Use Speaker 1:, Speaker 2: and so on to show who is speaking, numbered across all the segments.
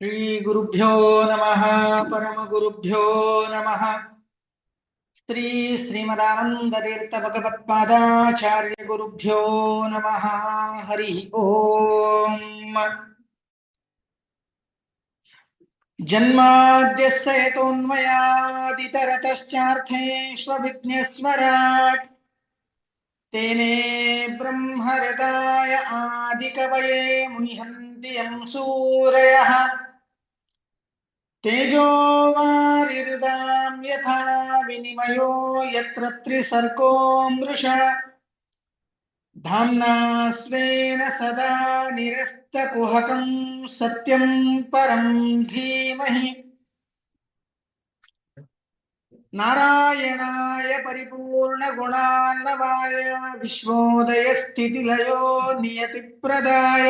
Speaker 1: ಶ್ರೀ ಗುರುಭ್ಯೋ ನಮಃ ಪರಮಗುರುಭ್ಯೋ ನಮಃ ಶ್ರೀ ಶ್ರೀಮದಾನಂದತೀರ್ಥ ಭಗವತ್ಪಾದಾಚಾರ್ಯ ಗುರುಭ್ಯೋ ನಮಃ ಹರಿ ಓಂ ಜನ್ಮಾದ್ಯಸ್ಯ ಯತೋನ್ಮಯಾದಿತರತಶ್ಚಾರ್ಥೇಷ್ವವಿಘ್ನೇಶ್ವರಾಟ್ तेने ब्रह्महृदाय आदिकवये मुह्यन्ति यं सूरयः तेजोवारिहृदां यथा विनिमयो यत्र त्रिसर्गो मृषा धाम्ना स्वेन सदा निरस्तकुहकं सत्यं परं धीमहि नारायणाय परिपूर्णगुणार्णवाय विश्वोदयस्थितिलयो नियतिप्रदाय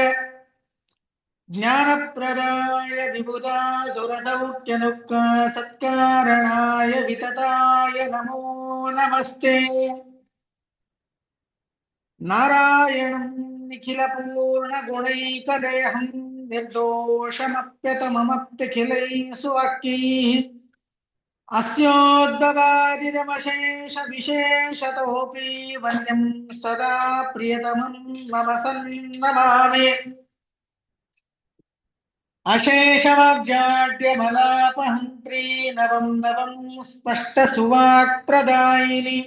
Speaker 1: ज्ञानप्रदाय विबुधासुरदौत्यनुक् सत्कारणाय वितताय नमो नमस्ते नारायणं निखिलपूर्णगुणैकदेहं निर्दोषमप्यतममप्यखिलैः सुवाक्यैः अस्योद्भवादिरमशेषविशेषतोऽपि वन्द्यं सदा प्रियतमं मम सन्नमामि अशेषवाग्जाड्यमलापहन्त्री नवं नवं स्पष्टसुवाक्प्रदायिनि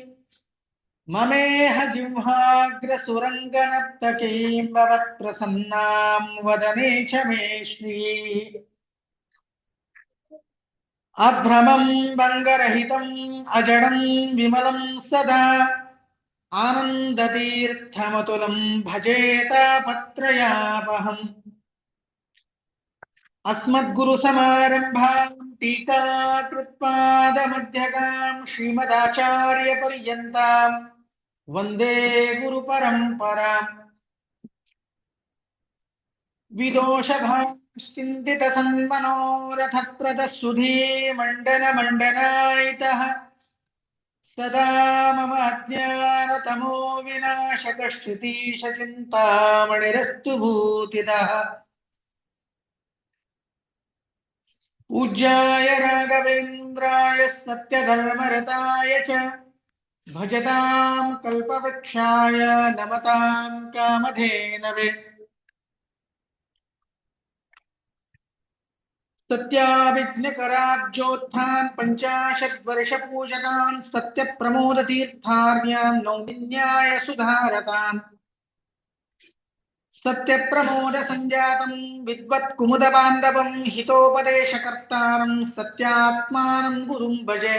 Speaker 1: ममेह जिह्वाग्रसुरङ्गनर्तकीं भवत्प्रसन्नां वदने च मे श्रीः अभ्रमं भङ्गरहितम् अजडं विमलं सदा आनन्दतीर्थमतुलं भजेतापत्रयापहम् अस्मद्गुरुसमारम्भां टीकाकृत्पादमध्यगां श्रीमदाचार्यपर्यन्तां वन्दे गुरुपरम्पराम् विदोषभाष्टिन्दितसन्मनोरथप्रदसुधीमण्डनमण्डनायितः सदा मम अज्ञानतमो विनाशकश्रुतीशचिन्तामणिरस्तु भूतिदः पूज्याय राघवेन्द्राय सत्यधर्मरताय च भजतां कल्पवृक्षाय नमतां कामधेनवे सत्याविघ्नकराब्जोत्थान् पञ्चाशद्वर्षपूजकान् सत्यप्रमोदतीर्थार्यान् नौमिन्याय सुधारतान् सत्यप्रमोदसञ्जातं विद्वत्कुमुदबान्धवं हितोपदेशकर्तारं सत्यात्मानं गुरुं भजे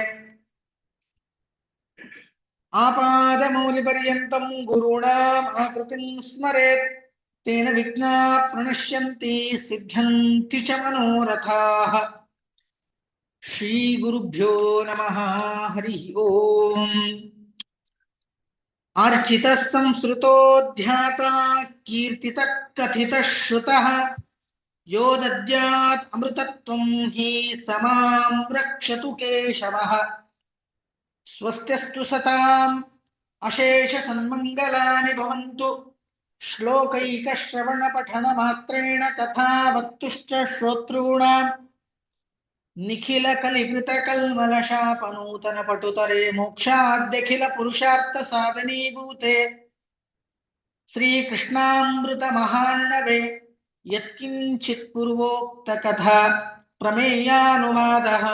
Speaker 1: आपादमौलिपर्यन्तं गुरूणाम् आकृतिं स्मरेत् तेन विघ्नाः प्रणश्यन्ति सिद्ध्यन्ति च मनोरथाः श्रीगुरुभ्यो नमः हरि ओम् अर्चितः संस्कृतोऽध्याता कीर्तितः कथितः श्रुतः यो दद्यात् अमृतत्वं हि समां रक्षतु केशवः स्वस्त्यस्तु सताम् अशेष सन्मङ्गलानि भवन्तु श्लोकैकश्रवणपठनमात्रेण तथा वक्तुश्च श्रोतॄणाम् निखिलकलिकृतकल्मलशापनूतनपटुतरे मोक्षाद्यखिलपुरुषार्थसाधनीभूते श्रीकृष्णामृतमहार्णवे यत्किञ्चित् पूर्वोक्तकथा प्रमेयानुवादः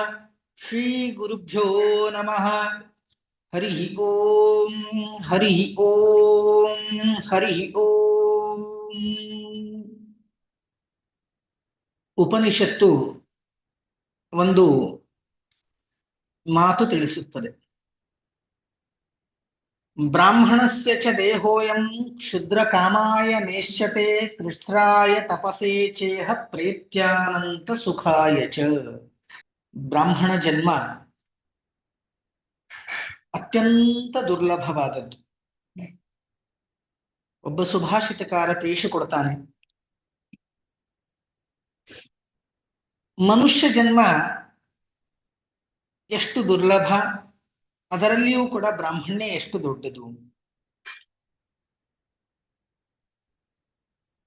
Speaker 1: श्रीगुरुभ्यो नमः हरि ओम हरि ओम हरि ओम ಉಪನಿಷತ್ತು ಒಂದು ಮಾತು ತಿಳಿಸುತ್ತದೆ. ಬ್ರಾಹ್ಮಣಸ್ಯ ಚ ದೇಹೋಯಂ ಕ್ಷುದ್ರ ಕಾಮಾಯ ನೇಷ್ಯತೆ ಕೃಚ್ಛ್ರಾಯ ತಪಸೇ ಚೇಹ ಪ್ರೇತ್ಯಾನಂತ ಸುಖಾಯ ಚ. ಬ್ರಾಹ್ಮಣ ಜನ್ಮ ಅತ್ಯಂತ ದುರ್ಲಭವಾದದ್ದು. ಒಬ್ಬ ಸುಭಾಷಿತಕಾರ ತಿಳಿಸಿಕೊಡ್ತಾನೆ, ಮನುಷ್ಯ ಜನ್ಮ ಎಷ್ಟು ದುರ್ಲಭ, ಅದರಲ್ಲಿಯೂ ಕೂಡ ಬ್ರಾಹ್ಮಣ್ಯ ಎಷ್ಟು ದೊಡ್ಡದು.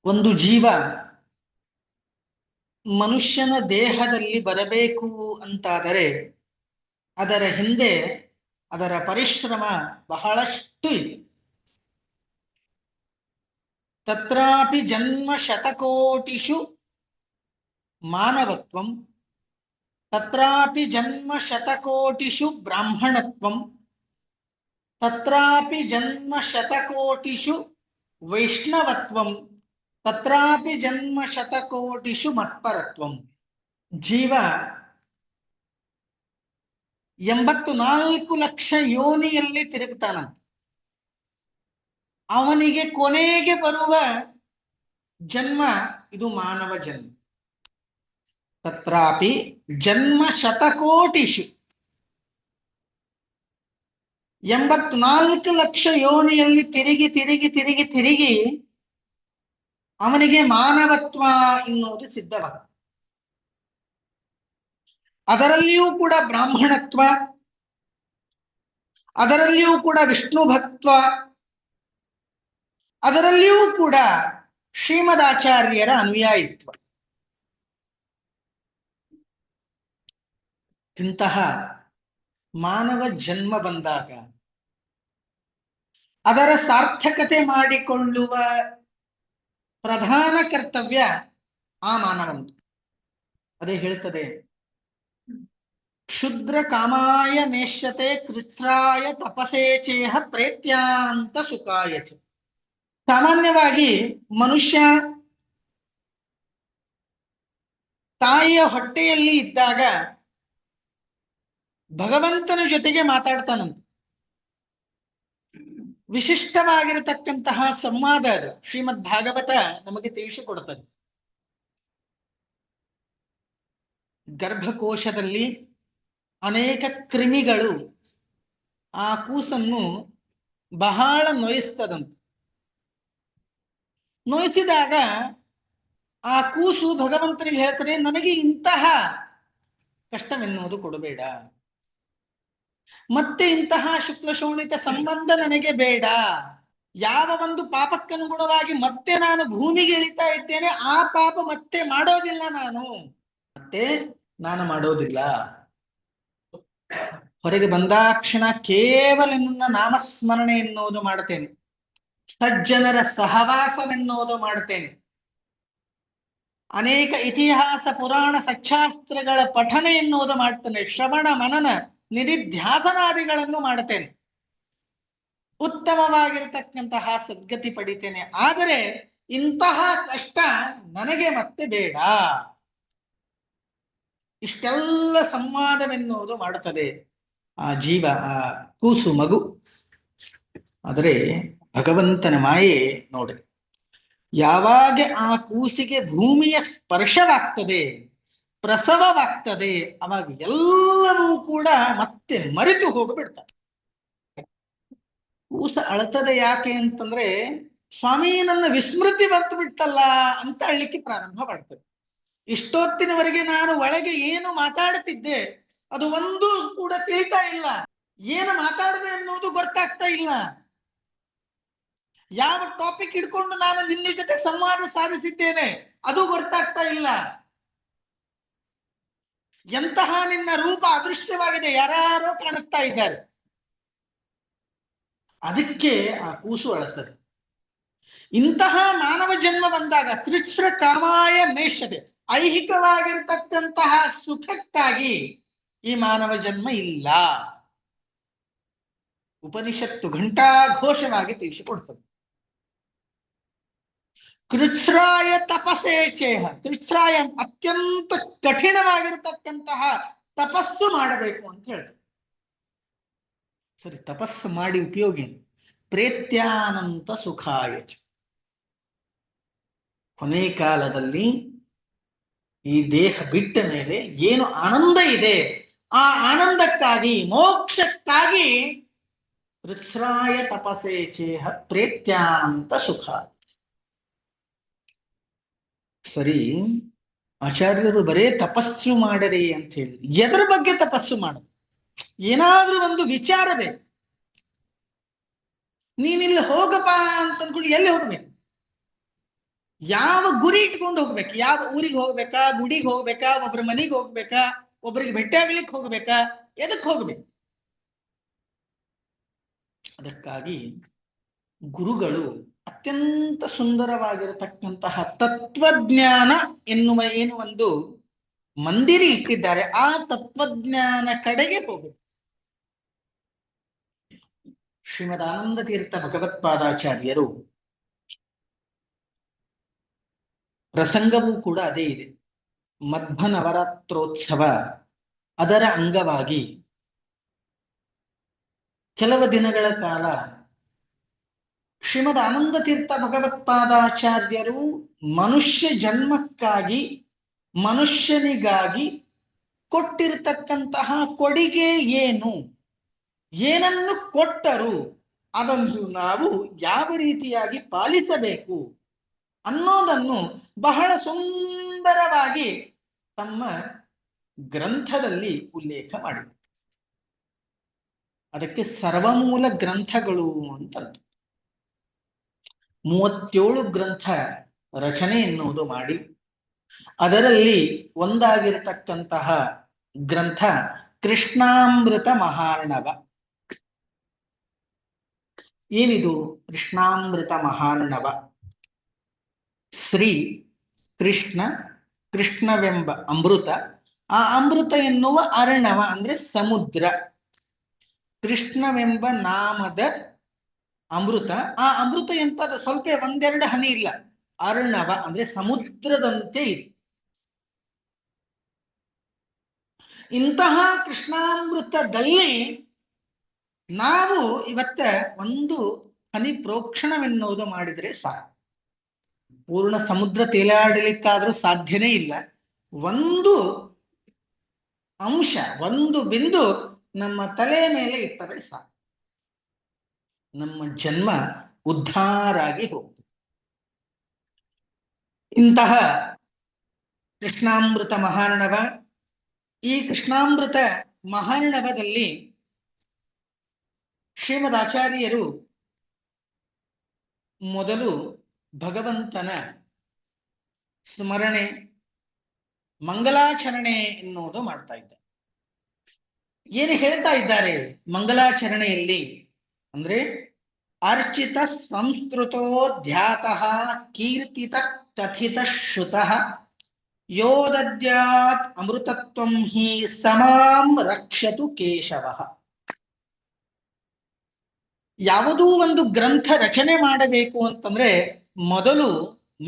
Speaker 1: ಒಂದು ಜೀವ ಮನುಷ್ಯನ ದೇಹದಲ್ಲಿ ಬರಬೇಕು ಅಂತಾದರೆ ಅದರ ಹಿಂದೆ ಅದರ ಪರಿಶ್ರಮ ಬಹಳಷ್ಟು ಇದೆ. ತತ್ರಾಪಿ ಜನ್ಮ ಶತಕೋಟಿಷು ಮಾನವತ್ವಂ, ತತ್ರಾಪಿ ಜನ್ಮ ಶತಕೋಟಿಷು ಬ್ರಾಹ್ಮಣತ್ವಂ, ತತ್ರಾಪಿ ಜನ್ಮ ಶತಕೋಟಿಷು ವೈಷ್ಣವತ್ವಂ, ತತ್ರಾಪಿ ಜನ್ಮ ಶತಕೋಟಿಷು ಮತ್ಪರತ್ವಂ. ಜೀವ 84 ಲಕ್ಷ ಯೋನಿಯಲ್ಲಿ ತಿರುಗ್ತಾನಂತೆ. ಅವನಿಗೆ ಕೊನೆಗೆ ಬರುವ ಜನ್ಮ ಇದು ಮಾನವ ಜನ್ಮ. ತತ್ರಾಪಿ ಜನ್ಮ ಶತಕೋಟಿಷು, 84 ಲಕ್ಷ ಯೋನಿಯಲ್ಲಿ ತಿರುಗಿ ತಿರುಗಿ ತಿರುಗಿ ತಿರುಗಿ ಅವನಿಗೆ ಮಾನವತ್ವ ಎನ್ನುವುದು ಸಿದ್ಧವಾಗ್ತದೆ. ಅದರಲ್ಲಿಯೂ ಕೂಡ ಬ್ರಾಹ್ಮಣತ್ವ, ಅದರಲ್ಲಿಯೂ ಕೂಡ ವಿಷ್ಣು ಭಕ್ತ್ವ, ಅದರಲ್ಲಿಯೂ ಕೂಡ ಶ್ರೀಮದಾಚಾರ್ಯರ ಅನುಯಾಯಿತ್ವ. ಇಂತಹ ಮಾನವ ಜನ್ಮ ಬಂದಾಗ ಅದರ ಸಾರ್ಥಕತೆ ಮಾಡಿಕೊಳ್ಳುವ ಪ್ರಧಾನ ಕರ್ತವ್ಯ ಆ ಮಾನವಂದು. ಅದೇ ಹೇಳ್ತದೆ, ಕ್ಷುದ್ರ ಕಾಮಾಯ ನೇಷ್ಯತೆ ಕೃಚ್ಛ್ರಾಯ ತಪಸೇಚೇಹ ಪ್ರೇತ್ಯಾಂತ ಸುಖಾಯ ಚ. ಸಾಮಾನ್ಯವಾಗಿ ಮನುಷ್ಯ ತಾಯಿಯ ಹೊಟ್ಟೆಯಲ್ಲಿ ಇದ್ದಾಗ ಭಗವಂತನ ಜೊತೆಗೆ ಮಾತಾಡ್ತಾನಂತೆ. ವಿಶಿಷ್ಟವಾಗಿರತಕ್ಕಂತಹ ಸಂವಾದ ಅದು. ಶ್ರೀಮದ್ ಭಾಗವತ ನಮಗೆ ತಿಳಿಸಿಕೊಡುತ್ತದೆ. ಗರ್ಭಕೋಶದಲ್ಲಿ ಅನೇಕ ಕ್ರಿಮಿಗಳು ಆ ಕೂಸನ್ನು ಬಹಳ ನೋಯಿಸ್ತದಂತೆ. ನೋಯಿಸಿದಾಗ ಆ ಕೂಸು ಭಗವಂತನಿಗೆ ಹೇಳ್ತಾರೆ, ನನಗೆ ಇಂತಹ ಕಷ್ಟವೆನ್ನುವುದು ಕೊಡಬೇಡ, ಮತ್ತೆ ಇಂತಹ ಶುಕ್ಲ ಶೋಣಿತ ಸಂಬಂಧ ನನಗೆ ಬೇಡ. ಯಾವ ಒಂದು ಪಾಪಕ್ಕನುಗುಣವಾಗಿ ಮತ್ತೆ ನಾನು ಭೂಮಿಗೆ ಇಳಿತಾ ಇದ್ದೇನೆ, ಆ ಪಾಪ ಮತ್ತೆ ಮಾಡೋದಿಲ್ಲ, ನಾನು ಮಾಡೋದಿಲ್ಲ. ಹೊರಗೆ ಬಂದಾಕ್ಷಣ ಕೇವಲ ನನ್ನ ನಾಮಸ್ಮರಣೆ ಎನ್ನುವುದು ಮಾಡ್ತೇನೆ, ಸಜ್ಜನರ ಸಹವಾಸವೆನ್ನುವುದು ಮಾಡ್ತೇನೆ, ಅನೇಕ ಇತಿಹಾಸ ಪುರಾಣ ಸಚ್ಚಾಸ್ತ್ರಗಳ ಪಠನೆ ಎನ್ನುವುದು ಮಾಡ್ತೇನೆ, ಶ್ರವಣ ಮನನ ನಿಧಿಧ್ಯಾಸನಾದಿಗಳನ್ನು ಮಾಡ್ತೇನೆ, ಉತ್ತಮವಾಗಿರತಕ್ಕಂತಹ ಸದ್ಗತಿ ಪಡಿತೇನೆ. ಆದರೆ ಇಂತಹ ಕಷ್ಟ ನನಗೆ ಮತ್ತೆ ಬೇಡ. ಇಷ್ಟೆಲ್ಲ ಸಂವಾದವೆನ್ನುವುದು ಮಾಡುತ್ತದೆ ಆ ಜೀವ, ಆ ಕೂಸು ಮಗು. ಆದರೆ ಭಗವಂತನ ಮಾಯೆ ನೋಡ್ರಿ, ಯಾವಾಗ ಆ ಕೂಸಿಗೆ ಭೂಮಿಯ ಸ್ಪರ್ಶವಾಗ್ತದೆ, ಪ್ರಸವವಾಗ್ತದೆ, ಅವಾಗ ಎಲ್ಲವೂ ಕೂಡ ಮತ್ತೆ ಮರೆತು ಹೋಗಿಬಿಡ್ತಾರೆ. ಕೂಸ ಅಳ್ತದೆ ಯಾಕೆ ಅಂತಂದ್ರೆ, ಸ್ವಾಮಿ ನನ್ನ ವಿಸ್ಮೃತಿ ಬಂತು ಬಿಡ್ತಲ್ಲ ಅಂತ ಅಳ್ಲಿಕ್ಕೆ ಪ್ರಾರಂಭ ಮಾಡ್ತದೆ. ಇಷ್ಟೊತ್ತಿನವರೆಗೆ ನಾನು ಒಳಗೆ ಏನು ಮಾತಾಡ್ತಿದ್ದೆ ಅದು ಒಂದು ಕೂಡ ತಿಳಿತಾ ಇಲ್ಲ, ಏನು ಮಾತಾಡದೆ ಅನ್ನೋದು ಗೊತ್ತಾಗ್ತಾ ಇಲ್ಲ, ಯಾವ ಟಾಪಿಕ್ ಹಿಡ್ಕೊಂಡು ನಾನು ನಿನ್ನ ಜೊತೆ ಸಂವಾದ ಸಾಧಿಸಿದ್ದೇನೆ ಅದು ಗೊತ್ತಾಗ್ತಾ ಇಲ್ಲ, ಎಂತಹ ನಿನ್ನ ರೂಪ ಅದೃಶ್ಯವಾಗಿದೆ, ಯಾರೋ ಕಾಣಿಸ್ತಾ ಇದ್ದಾರೆ. ಅದಕ್ಕೆ ಆ ಕೂಸು ಅಳುತ್ತದೆ. ಇಂತಹ ಮಾನವ ಜನ್ಮ ಬಂದಾಗ ಕೃಚ್ಛ್ರ ಕಾಮಾಯ ನೇಷ್ಯತೆ, ಐಹಿಕವಾಗಿರತಕ್ಕಂತಹ ಸುಖಕ್ಕಾಗಿ ಈ ಮಾನವ ಜನ್ಮ ಇಲ್ಲ. ಉಪನಿಷತ್ತು ಘಂಟಾಘೋಷವಾಗಿ ತಿಳಿಸಿಕೊಡ್ತದೆ. ಕೃಚ್ಛ್ರಾಯ ತಪಸ್ಸೇಚೇಹ, ಕೃಚ್ಛ್ರಾಯ ಅತ್ಯಂತ ಕಠಿಣವಾಗಿರತಕ್ಕಂತಹ ತಪಸ್ಸು ಮಾಡಬೇಕು ಅಂತ ಹೇಳ್ತಾರೆ. ಸರಿ, ತಪಸ್ಸು ಮಾಡಿ ಉಪಯೋಗ ಏನು? ಪ್ರೇತ್ಯಾನಂತ ಸುಖಾಯ ಚ. ಕೊನೆ ಕಾಲದಲ್ಲಿ ಈ ದೇಹ ಬಿಟ್ಟ ಮೇಲೆ ಏನು ಆನಂದ ಇದೆ, ಆ ಆನಂದಕ್ಕಾಗಿ, ಮೋಕ್ಷಕ್ಕಾಗಿ ಕೃಚ್ಛ್ರಾಯ ತಪಸ್ಸೇಚೇಹ ಪ್ರೇತ್ಯಾನಂತ ಸುಖ. ಸರಿ, ಆಚಾರ್ಯರು ಬರೇ ತಪಸ್ಸು ಮಾಡರಿ ಅಂತ ಹೇಳಿದ್ರು. ಎದರ ಬಗ್ಗೆ ತಪಸ್ಸು ಮಾಡ? ಏನಾದ್ರೂ ಒಂದು ವಿಚಾರವೇ? ನೀನಿಲ್ಲಿ ಹೋಗಪ್ಪ ಅಂತ ಅನ್ಕೊಂಡು ಎಲ್ಲಿ ಹೋಗ್ಬೇಕು? ಯಾವ ಗುರಿ ಇಟ್ಕೊಂಡು ಹೋಗ್ಬೇಕು, ಯಾವ ಊರಿಗೆ ಹೋಗ್ಬೇಕಾ, ಗುಡಿಗೆ ಹೋಗ್ಬೇಕಾ, ಒಬ್ರ ಮನೆಗೆ ಹೋಗ್ಬೇಕಾ, ಒಬ್ರಿಗೆ ಭೇಟಿ ಆಗ್ಲಿಕ್ಕೆ ಹೋಗ್ಬೇಕಾ, ಎದಕ್ ಹೋಗ್ಬೇಕು? ಅದಕ್ಕಾಗಿ ಗುರುಗಳು ಅತ್ಯಂತ ಸುಂದರವಾಗಿರತಕ್ಕಂತಹ ತತ್ವಜ್ಞಾನ ಎನ್ನುವ ಏನು ಒಂದು ಮಂದಿರ ಇಟ್ಟಿದ್ದಾರೆ, ಆ ತತ್ವಜ್ಞಾನ ಕಡೆಗೆ ಹೋಗಬೇಕು. ಶ್ರೀಮದ್ ಆನಂದ ತೀರ್ಥ ಭಗವತ್ಪಾದಾಚಾರ್ಯರು ಪ್ರಸಂಗವೂ ಕೂಡ ಅದೇ ಇದೆ. ಮಧ್ವ ನವರಾತ್ರೋತ್ಸವ ಅದರ ಅಂಗವಾಗಿ ಕೆಲವು ದಿನಗಳ ಕಾಲ ಶ್ರೀಮದ್ ಆನಂದ ತೀರ್ಥ ಭಗವತ್ಪಾದಾಚಾರ್ಯರು ಮನುಷ್ಯ ಜನ್ಮಕ್ಕಾಗಿ, ಮನುಷ್ಯನಿಗಾಗಿ ಕೊಟ್ಟಿರತಕ್ಕಂತಹ ಕೊಡುಗೆ ಏನು, ಏನನ್ನು ಕೊಟ್ಟರು, ಅದನ್ನು ನಾವು ಯಾವ ರೀತಿಯಾಗಿ ಪಾಲಿಸಬೇಕು ಅನ್ನೋದನ್ನು ಬಹಳ ಸುಂದರವಾಗಿ ತಮ್ಮ ಗ್ರಂಥದಲ್ಲಿ ಉಲ್ಲೇಖ ಮಾಡಿದರು. ಅದಕ್ಕೆ ಸರ್ವಮೂಲ ಗ್ರಂಥಗಳು ಅಂತ 37 ಗ್ರಂಥ ರಚನೆ ಎನ್ನುವುದು ಮಾಡಿ, ಅದರಲ್ಲಿ ಒಂದಾಗಿರತಕ್ಕಂತಹ ಗ್ರಂಥ ಕೃಷ್ಣಾಮೃತ ಮಹಾರ್ಣವ. ಏನಿದು ಕೃಷ್ಣಾಮೃತ ಮಹಾರ್ಣವ? ಶ್ರೀ ಕೃಷ್ಣ, ಕೃಷ್ಣವೆಂಬ ಅಮೃತ, ಆ ಅಮೃತ ಎನ್ನುವ ಅರ್ಣವ ಅಂದ್ರೆ ಸಮುದ್ರ, ಕೃಷ್ಣವೆಂಬ ನಾಮದ ಅಮೃತ, ಆ ಅಮೃತ ಎಂತದ ಸ್ವಲ್ಪ ಒಂದೆರಡು ಹನಿ ಇಲ್ಲ, ಅರ್ಣವ ಅಂದ್ರೆ ಸಮುದ್ರದಂತೆ ಇದೆ. ಇಂತಹ ಕೃಷ್ಣಾಮೃತದಲ್ಲಿ ನಾವು ಇವತ್ತ ಒಂದು ಹನಿ ಪ್ರೋಕ್ಷಣವೆನ್ನುವುದು ಮಾಡಿದ್ರೆ ಸಾಕು. ಪೂರ್ಣ ಸಮುದ್ರ ತೇಲಾಡಲಿಕ್ಕಾದ್ರೂ ಸಾಧ್ಯನೇ ಇಲ್ಲ. ಒಂದು ಅಂಶ, ಒಂದು ಬಿಂದು ನಮ್ಮ ತಲೆಯ ಮೇಲೆ ಇಟ್ಟರೆ ಸಾಕು, ನಮ್ಮ ಜನ್ಮ ಉದ್ಧಾರ ಆಗಿ ಹೋಗ್ತದೆ. ಇಂತಹ ಕೃಷ್ಣಾಮೃತ ಮಹಾರ್ಣವ, ಈ ಕೃಷ್ಣಾಮೃತ ಮಹಾರ್ಣವದಲ್ಲಿ ಶ್ರೀಮದ್ ಆಚಾರ್ಯರು ಮೊದಲು ಭಗವಂತನ ಸ್ಮರಣೆ, ಮಂಗಲಾಚರಣೆ ಎನ್ನುವುದು ಮಾಡ್ತಾ ಇದ್ದಾರೆ. ಏನು ಹೇಳ್ತಾ ಇದ್ದಾರೆ ಮಂಗಲಾಚರಣೆಯಲ್ಲಿ ಅಂದ್ರೆ, ಅರ್ಚಿತ ಸಂಸ್ಕೃತೋ ಧ್ಯಾತಃ ಕೀರ್ತಿತ ಕಥಿತ ಶ್ರುತಃ ಯೋದದ್ಯಾತ್ ಅಮೃತತ್ವಂ ಹಿ ಸಮಾಂ ರಕ್ಷತು ಕೇಶವಃ. ಯಾವುದೂ ಒಂದು ಗ್ರಂಥ ರಚನೆ ಮಾಡಬೇಕು ಅಂತಂದ್ರೆ ಮೊದಲು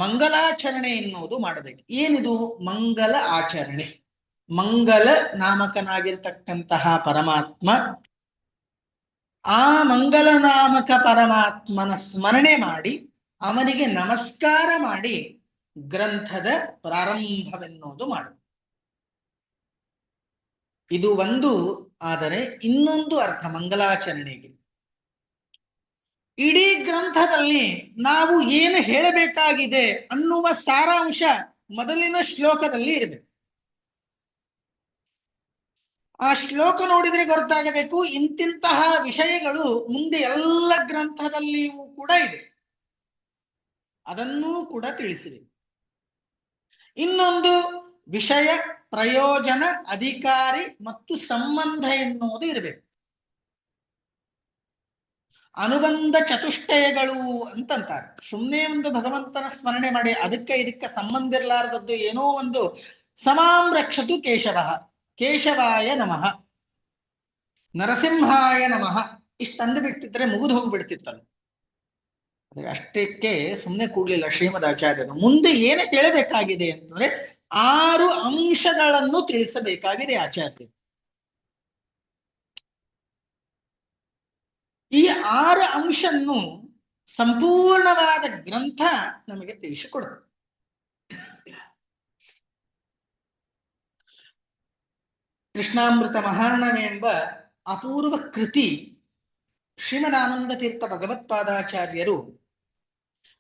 Speaker 1: ಮಂಗಲಾಚರಣೆ ಎನ್ನುವುದು ಮಾಡಬೇಕು. ಏನಿದು ಮಂಗಲ ಆಚರಣೆ? ಮಂಗಲ ನಾಮಕನಾಗಿರ್ತಕ್ಕಂತಹ ಪರಮಾತ್ಮ, ಆ ಮಂಗಲ ನಾಮಕ ಪರಮಾತ್ಮನ ಸ್ಮರಣೆ ಮಾಡಿ ಅವನಿಗೆ ನಮಸ್ಕಾರ ಮಾಡಿ ಗ್ರಂಥದ ಪ್ರಾರಂಭವೆನ್ನುವುದು ಮಾಡು. ಇದು ಒಂದು. ಆದರೆ ಇನ್ನೊಂದು ಅರ್ಥ ಮಂಗಲಾಚರಣೆಗೆ, ಇಡೀ ಗ್ರಂಥದಲ್ಲಿ ನಾವು ಏನು ಹೇಳಬೇಕಾಗಿದೆ ಅನ್ನುವ ಸಾರಾಂಶ ಮೊದಲಿನ ಶ್ಲೋಕದಲ್ಲಿ ಇರಬೇಕು. ಆ ಶ್ಲೋಕ ನೋಡಿದ್ರೆ ಗೊತ್ತಾಗಬೇಕು ಇಂತಿಂತಹ ವಿಷಯಗಳು ಮುಂದೆ ಎಲ್ಲ ಗ್ರಂಥದಲ್ಲಿಯೂ ಕೂಡ ಇದೆ, ಅದನ್ನೂ ಕೂಡ ತಿಳಿಸಬೇಕು. ಇನ್ನೊಂದು ವಿಷಯ, ಪ್ರಯೋಜನ, ಅಧಿಕಾರಿ ಮತ್ತು ಸಂಬಂಧ ಎನ್ನುವುದು ಇರಬೇಕು. ಅನುಬಂಧ ಚತುಷ್ಟಯಗಳು ಅಂತಂತಾರೆ. ಸುಮ್ಮನೆ ಒಂದು ಭಗವಂತನ ಸ್ಮರಣೆ ಮಾಡಿ ಅದಕ್ಕೆ ಇದಕ್ಕೆ ಸಂಬಂಧ ಇರಲಾರದದ್ದು ಏನೋ ಒಂದು ಸಮಾಂ ರಕ್ಷತು ಕೇಶವ, ಕೇಶವಾಯ ನಮಃ, ನರಸಿಂಹಾಯ ನಮಃ ಇಷ್ಟಂದು ಬಿಟ್ಟಿದ್ರೆ ಮುಗಿದು ಹೋಗ್ಬಿಡ್ತಿತ್ತಲ್ಲ. ಅದೇ ಅಷ್ಟಕ್ಕೆ ಸುಮ್ಮನೆ ಕೂಡ್ಲಿಲ್ಲ ಶ್ರೀಮದ್ ಆಚಾರ್ಯರು. ಮುಂದೆ ಏನು ಹೇಳಬೇಕಾಗಿದೆ ಅಂತಂದ್ರೆ 6 ಅಂಶಗಳನ್ನು ತಿಳಿಸಬೇಕಾಗಿದೆ ಆಚಾರ್ಯರು. ಈ 6 ಅಂಶನ್ನು ಸಂಪೂರ್ಣವಾದ ಗ್ರಂಥ ನಮಗೆ ತಿಳಿಸಿಕೊಡುತ್ತೆ. ಕೃಷ್ಣಾಮೃತ ಮಹಾರ್ಣವ ಎಂಬ ಅಪೂರ್ವ ಕೃತಿ ಶ್ರೀಮದಾನಂದ ತೀರ್ಥ ಭಗವತ್ಪಾದಾಚಾರ್ಯರು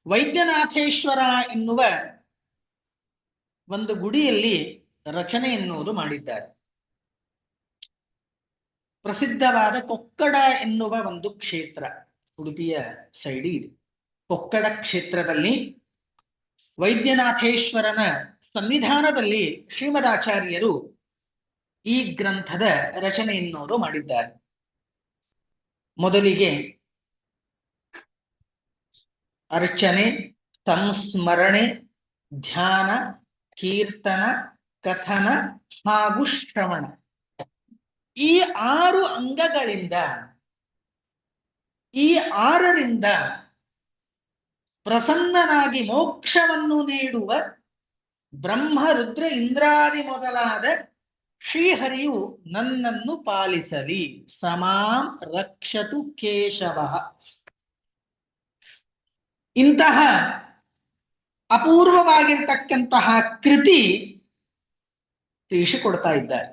Speaker 1: ವೈದ್ಯನಾಥೇಶ್ವರ ಎನ್ನುವ ಒಂದು ಗುಡಿಯಲ್ಲಿ ರಚನೆ ಎನ್ನುವುದು ಮಾಡಿದ್ದಾರೆ. ಪ್ರಸಿದ್ಧವಾದ ಕೊಕ್ಕಡ ಎನ್ನುವ ಒಂದು ಕ್ಷೇತ್ರ ಉಡುಪಿಯ ಸೈಡಿ ಇದೆ. ಕೊಕ್ಕಡ ಕ್ಷೇತ್ರದಲ್ಲಿ ವೈದ್ಯನಾಥೇಶ್ವರನ ಸನ್ನಿಧಾನದಲ್ಲಿ ಶ್ರೀಮದಾಚಾರ್ಯರು ಈ ಗ್ರಂಥದ ರಚನೆಯನ್ನು ಮಾಡಿದ್ದಾರೆ. ಮೊದಲಿಗೆ ಅರ್ಚನೆ, ಸಂಸ್ಮರಣೆ, ಧ್ಯಾನ, ಕೀರ್ತನ, ಕಥನ ಹಾಗೂ ಶ್ರವಣ, ಈ 6 ಅಂಗಗಳಿಂದ, ಈ 6ರಿಂದ ಪ್ರಸನ್ನನಾಗಿ ಮೋಕ್ಷವನ್ನು ನೀಡುವ ಬ್ರಹ್ಮ, ರುದ್ರ, ಇಂದ್ರಾದಿ ಮೊದಲಾದ ಶ್ರೀಹರಿಯು ನನ್ನನ್ನು ಪಾಲಿಸಲಿ. ಸಮಾಂ ರಕ್ಷತು ಕೇಶವ. ಇಂತಹ ಅಪೂರ್ವವಾಗಿರ್ತಕ್ಕಂತಹ ಕೃತಿ ತಿಳಿಸಿಕೊಡ್ತಾ ಇದ್ದಾರೆ.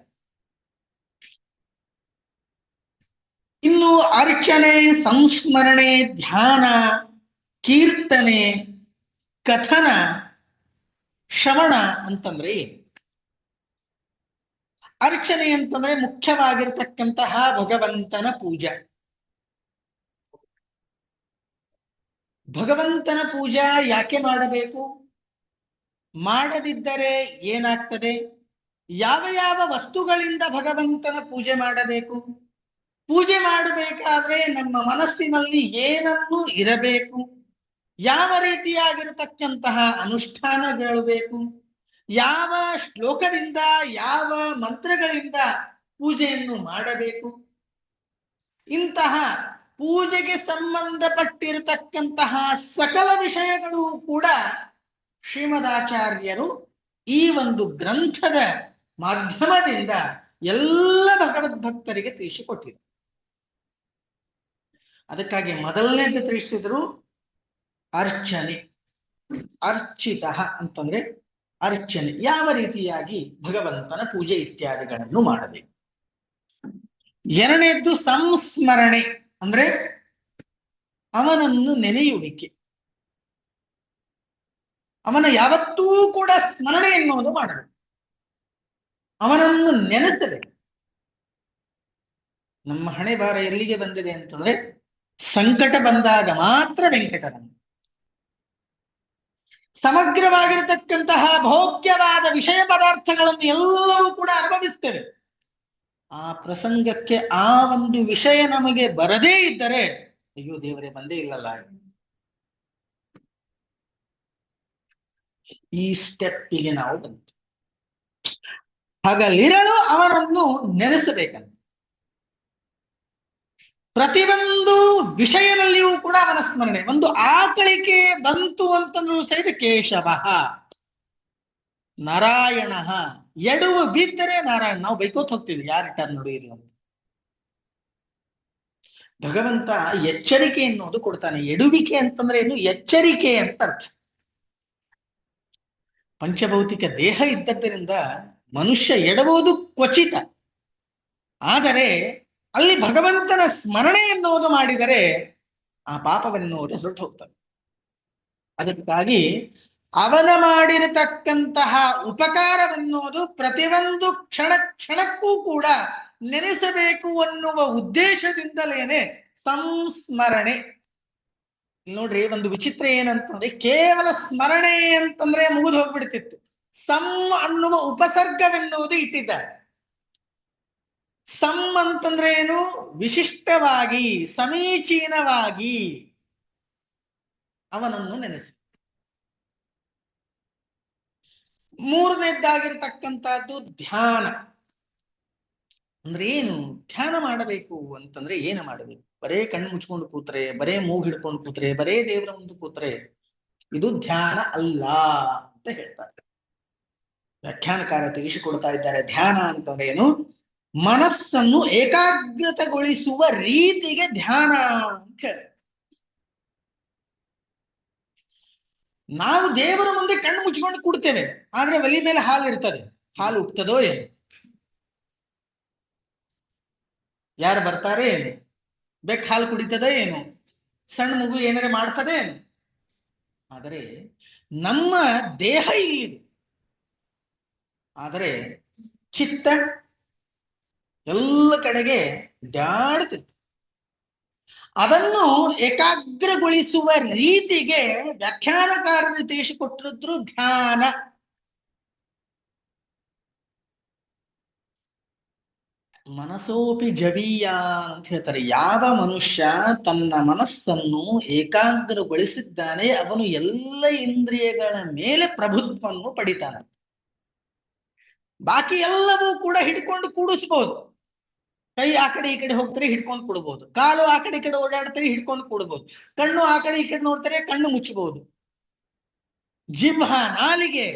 Speaker 1: ಇನ್ನು ಅರ್ಚನೆ, ಸಂಸ್ಮರಣೆ, ಧ್ಯಾನ, ಕೀರ್ತನೆ, ಕಥನ, ಶ್ರವಣ ಅಂತಂದ್ರೆ ಏನು? ಅರ್ಚನೆ ಅಂತಂದ್ರೆ ಮುಖ್ಯವಾಗಿರ್ತಕ್ಕಂತಹ ಭಗವಂತನ ಪೂಜಾ. ಭಗವಂತನ ಪೂಜಾ ಯಾಕೆ ಮಾಡಬೇಕು? ಮಾಡದಿದ್ದರೆ ಏನಾಗ್ತದೆ? ಯಾವ ಯಾವ ವಸ್ತುಗಳಿಂದ ಭಗವಂತನ ಪೂಜೆ ಮಾಡಬೇಕು? ಪೂಜೆ ಮಾಡಬೇಕಾದ್ರೆ ನಮ್ಮ ಮನಸ್ಸಿನಲ್ಲಿ ಏನನ್ನು ಇರಬೇಕು? ಯಾವ ರೀತಿಯಾಗಿರತಕ್ಕಂತಹ ಅನುಷ್ಠಾನಗಳು ಬೇಕು? ಯಾವ ಶ್ಲೋಕದಿಂದ, ಯಾವ ಮಂತ್ರಗಳಿಂದ ಪೂಜೆಯನ್ನು ಮಾಡಬೇಕು? ಇಂತಹ ಪೂಜೆಗೆ ಸಂಬಂಧಪಟ್ಟಿರತಕ್ಕಂತಹ ಸಕಲ ವಿಷಯಗಳು ಕೂಡ ಶ್ರೀಮದಾಚಾರ್ಯರು ಈ ಒಂದು ಗ್ರಂಥದ ಮಾಧ್ಯಮದಿಂದ ಎಲ್ಲ ಭಗವದ್ಭಕ್ತರಿಗೆ ತಿಳಿಸಿಕೊಟ್ಟಿದ್ದಾರೆ. ಅದಕ್ಕಾಗಿ ಮೊದಲನೇದು ತಿಳಿಸಿದ್ರು ಅರ್ಚನೆ. ಅರ್ಚಿತ ಅಂತಂದ್ರೆ ಅರ್ಚನೆ, ಯಾವ ರೀತಿಯಾಗಿ ಭಗವಂತನ ಪೂಜೆ ಇತ್ಯಾದಿಗಳನ್ನು ಮಾಡಬೇಕು. ಎರಡನೇದ್ದು ಸಂಸ್ಮರಣೆ, ಅಂದ್ರೆ ಅವನನ್ನು ನೆನೆಯುವಿಕೆ. ಅವನ ಯಾವತ್ತೂ ಕೂಡ ಸ್ಮರಣೆ ಎನ್ನುವುದು ಮಾಡಬೇಕು, ಅವನನ್ನು ನೆನೆಸಬೇಕು. ನಮ್ಮ ಹಣೆ ಬಾರ ಎಲ್ಲಿಗೆ ಬಂದಿದೆ ಅಂತಂದ್ರೆ ಸಂಕಟ ಬಂದಾಗ ಮಾತ್ರ ವೆಂಕಟರಮಣ. ಸಮಗ್ರವಾಗಿರತಕ್ಕಂತಹ ಭೋಗ್ಯವಾದ ವಿಷಯ ಪದಾರ್ಥಗಳನ್ನು ಎಲ್ಲವೂ ಕೂಡ ಅನುಭವಿಸ್ತೇವೆ. ಆ ಪ್ರಸಂಗಕ್ಕೆ ಆ ಒಂದು ವಿಷಯ ನಮಗೆ ಬರದೇ ಇದ್ದರೆ ಅಯ್ಯೋ ದೇವರೇ ಬಂದೇ ಇಲ್ಲಲ್ಲ. ಈ ಸ್ಟೆಪ್ಪಿಗೆ ನಾವು ಬಂತು. ಹಾಗಲ್ಲಿರಲು ಅವನನ್ನು ನೆನೆಸಬೇಕಂತ. ಪ್ರತಿಯೊಂದು ವಿಷಯದಲ್ಲಿಯೂ ಕೂಡ ಅವನ ಸ್ಮರಣೆ. ಒಂದು ಆಕಳಿಕೆ ಬಂತು ಅಂತಂದ್ರೂ ಸಹಿತ ಕೇಶವ ನಾರಾಯಣ. ಎಡವು ಬಿದ್ದರೆ ನಾರಾಯಣ. ನಾವು ಬೈಕೋತ್ ಹೋಗ್ತೀವಿ, ಯಾರ ಟರ್ನ್ ನೋಡಿರಿ ಅಂತ. ಭಗವಂತ ಎಚ್ಚರಿಕೆ ಎನ್ನುವುದು ಕೊಡ್ತಾನೆ. ಎಡುವಿಕೆ ಅಂತಂದ್ರೆ ಏನು? ಎಚ್ಚರಿಕೆ ಅಂತ ಅರ್ಥ. ಪಂಚಭೌತಿಕ ದೇಹ ಇದ್ದದ್ದರಿಂದ ಮನುಷ್ಯ ಎಡವುದು ಕ್ವಚಿತ. ಆದರೆ ಅಲ್ಲಿ ಭಗವಂತನ ಸ್ಮರಣೆ ಎನ್ನುವುದು ಮಾಡಿದರೆ ಆ ಪಾಪವೆನ್ನುವುದು ಹೊರಟು ಹೋಗ್ತದೆ. ಅದಕ್ಕಾಗಿ ಅವನ ಮಾಡಿರತಕ್ಕಂತಹ ಉಪಕಾರವೆನ್ನುವುದು ಪ್ರತಿಯೊಂದು ಕ್ಷಣಕ್ಕೂ ಕೂಡ ನೆನೆಸಬೇಕು ಅನ್ನುವ ಉದ್ದೇಶದಿಂದಲೇನೆ ಸಂಸ್ಮರಣೆ. ನೋಡ್ರಿ, ಒಂದು ವಿಚಿತ್ರ ಏನಂತಂದ್ರೆ ಕೇವಲ ಸ್ಮರಣೆ ಅಂತಂದ್ರೆ ಮುಗಿದು ಹೋಗ್ಬಿಡ್ತಿತ್ತು. ಸಂ ಅನ್ನುವ ಉಪಸರ್ಗವೆನ್ನುವುದು ಇಟ್ಟಿದ್ದಾರೆ. ಸಂ ಅಂತಂದ್ರೆ ಏನು? ವಿಶಿಷ್ಟವಾಗಿ, ಸಮೀಚೀನವಾಗಿ ಅವನನ್ನು ನೆನೆಸಿ. ಮೂರನೇದ್ದಾಗಿರ್ತಕ್ಕಂಥದ್ದು ಧ್ಯಾನ. ಅಂದ್ರೆ ಏನು? ಧ್ಯಾನ ಮಾಡಬೇಕು ಅಂತಂದ್ರೆ ಏನು ಮಾಡಬೇಕು? ಬರೇ ಕಣ್ಣು ಮುಚ್ಕೊಂಡು ಕೂತ್ರೆ, ಬರೇ ಮೂಗು ಹಿಡ್ಕೊಂಡು ಕೂತ್ರೆ, ಬರೇ ದೇವರ ಮುಂದೆ ಕೂತ್ರೆ ಇದು ಧ್ಯಾನ ಅಲ್ಲ ಅಂತ ಹೇಳ್ತಾರೆ. ವ್ಯಾಖ್ಯಾನಕಾರ ತಿಳಿಸಿಕೊಡ್ತಾ ಇದ್ದಾರೆ. ಧ್ಯಾನ ಅಂತಂದ್ರೆ ಏನು? ಮನಸ್ಸನ್ನು ಏಕಾಗ್ರತೆಗೊಳಿಸುವ ರೀತಿಗೆ ಧ್ಯಾನ ಅಂತ ಹೇಳ್ತಾರೆ. ನಾವು ದೇವರ ಮುಂದೆ ಕಣ್ಣು ಮುಚ್ಕೊಂಡು ಕೂಡ್ತೇವೆ, ಆದ್ರೆ ಒಲಿ ಮೇಲೆ ಹಾಲು ಇರ್ತದೆ. ಹಾಲು ಉಕ್ತದೋ ಏನು? ಯಾರು ಬರ್ತಾರೆ ಏನು? ಬೆಕ್ ಹಾಲು ಕುಡಿತದ ಏನು? ಸಣ್ಣ ಮಗು ಏನಾರೆ ಮಾಡ್ತದೆ ಏನು? ಆದರೆ ನಮ್ಮ ದೇಹ ಇಲ್ಲಿದೆ, ಆದರೆ ಚಿತ್ತ ಎಲ್ಲ ಕಡೆಗೆ ಡ್ಯಾಡ್ತಿತ್ತು. ಅದನ್ನು ಏಕಾಗ್ರಗೊಳಿಸುವ ರೀತಿಗೆ ವ್ಯಾಖ್ಯಾನಕಾರರು ತಿಳಿಸಿಕೊಟ್ಟಿದ್ರು ಧ್ಯಾನ. ಮನಸೋಪಿ ಜವೀಯ ಅಂತ ಹೇಳ್ತಾರೆ. ಯಾವ ಮನುಷ್ಯ ತನ್ನ ಮನಸ್ಸನ್ನು ಏಕಾಗ್ರಗೊಳಿಸಿದ್ದಾನೆ ಅವನು ಎಲ್ಲ ಇಂದ್ರಿಯಗಳ ಮೇಲೆ ಪ್ರಭುತ್ವವನ್ನು ಪಡಿತಾನೆ. ಬಾಕಿ ಎಲ್ಲವೂ ಕೂಡ ಹಿಡ್ಕೊಂಡು ಕೂಡಿಸ್ಬೋದು. ಕೈ ಆ ಕಡೆ ಈ ಕಡೆ ಹೋಗ್ತಾರೆ, ಹಿಡ್ಕೊಂಡು ಕೊಡ್ಬೋದು. ಕಾಲು ಆ ಕಡೆ ಈ ಕಡೆ ಓಡಾಡ್ತಾರೆ, ಹಿಡ್ಕೊಂಡು ಕೊಡ್ಬೋದು. ಕಣ್ಣು ಆ ಕಡೆ ಈ ಕಡೆ ನೋಡ್ತಾರೆ, ಕಣ್ಣು ಮುಚ್ಚಬಹುದು. ಜಿಹ್ವ, ನಾಲಿಗೆ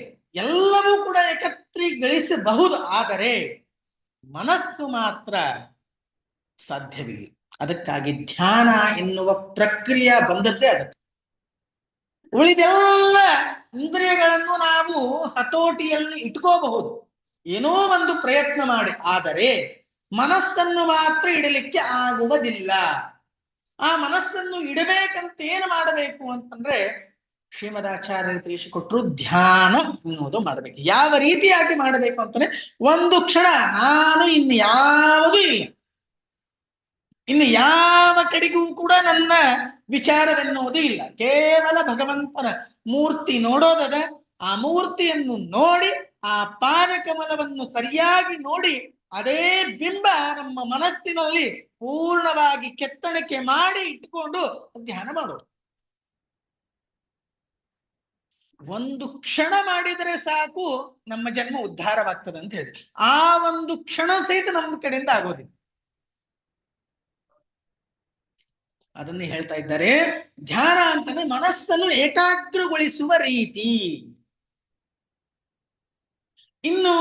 Speaker 1: ಎಲ್ಲವೂ ಕೂಡ ಏಕತ್ರಿಗಳಿಸಬಹುದು. ಆದರೆ ಮನಸ್ಸು ಮಾತ್ರ ಸಾಧ್ಯವಿಲ್ಲ. ಅದಕ್ಕಾಗಿ ಧ್ಯಾನ ಎನ್ನುವ ಪ್ರಕ್ರಿಯೆ ಬಂದದ್ದೇ ಅದಕ್ಕೆ. ಉಳಿದೆಲ್ಲ ಇಂದ್ರಿಯಗಳನ್ನು ನಾವು ಹತೋಟಿಯಲ್ಲಿ ಇಟ್ಕೋಬಹುದು, ಏನೋ ಒಂದು ಪ್ರಯತ್ನ ಮಾಡಿ. ಆದರೆ ಮನಸ್ಸನ್ನು ಮಾತ್ರ ಇಡಲಿಕ್ಕೆ ಆಗುವುದಿಲ್ಲ. ಆ ಮನಸ್ಸನ್ನು ಇಡಬೇಕಂತ ಏನು ಮಾಡಬೇಕು ಅಂತಂದ್ರೆ ಶ್ರೀಮದಾಚಾರ್ಯರು ತಿಳಿಸಿಕೊಟ್ರು, ಧ್ಯಾನ ಅನ್ನೋದು ಮಾಡಬೇಕು. ಯಾವ ರೀತಿಯಾಗಿ ಮಾಡಬೇಕು ಅಂತಂದ್ರೆ, ಒಂದು ಕ್ಷಣ ನಾನು ಇನ್ನು ಯಾವುದೂ ಇಲ್ಲ, ಇನ್ನು ಯಾವ ಕಡೆಗೂ ಕೂಡ ನನ್ನ ವಿಚಾರವೆನ್ನುವುದು ಇಲ್ಲ, ಕೇವಲ ಭಗವಂತನ ಮೂರ್ತಿ ನೋಡೋದದ. ಆ ಮೂರ್ತಿಯನ್ನು ನೋಡಿ, ಆ ಪಾದಕಮಲವನ್ನು ಸರಿಯಾಗಿ ನೋಡಿ, ಅದೇ ಬಿಂಬ ನಮ್ಮ ಮನಸ್ಸಿನಲ್ಲಿ ಪೂರ್ಣವಾಗಿ ಕೆತ್ತಣಿಕೆ ಮಾಡಿ ಇಟ್ಕೊಂಡು ಧ್ಯಾನ ಮಾಡೋದು. ಒಂದು ಕ್ಷಣ ಮಾಡಿದರೆ ಸಾಕು ನಮ್ಮ ಜನ್ಮ ಉದ್ಧಾರವಾಗ್ತದೆ ಅಂತ ಹೇಳಿದ್ರೆ, ಆ ಒಂದು ಕ್ಷಣ ಸಹಿತ ನಮ್ಮ ಕಡೆಯಿಂದ ಆಗೋದಿಲ್ಲ. ಅದನ್ನೇ ಹೇಳ್ತಾ ಇದ್ದಾರೆ. ಧ್ಯಾನ ಅಂತಂದ್ರೆ ಮನಸ್ಸನ್ನು ಏಕಾಗ್ರಗೊಳಿಸುವ ರೀತಿ. ಇನ್ನು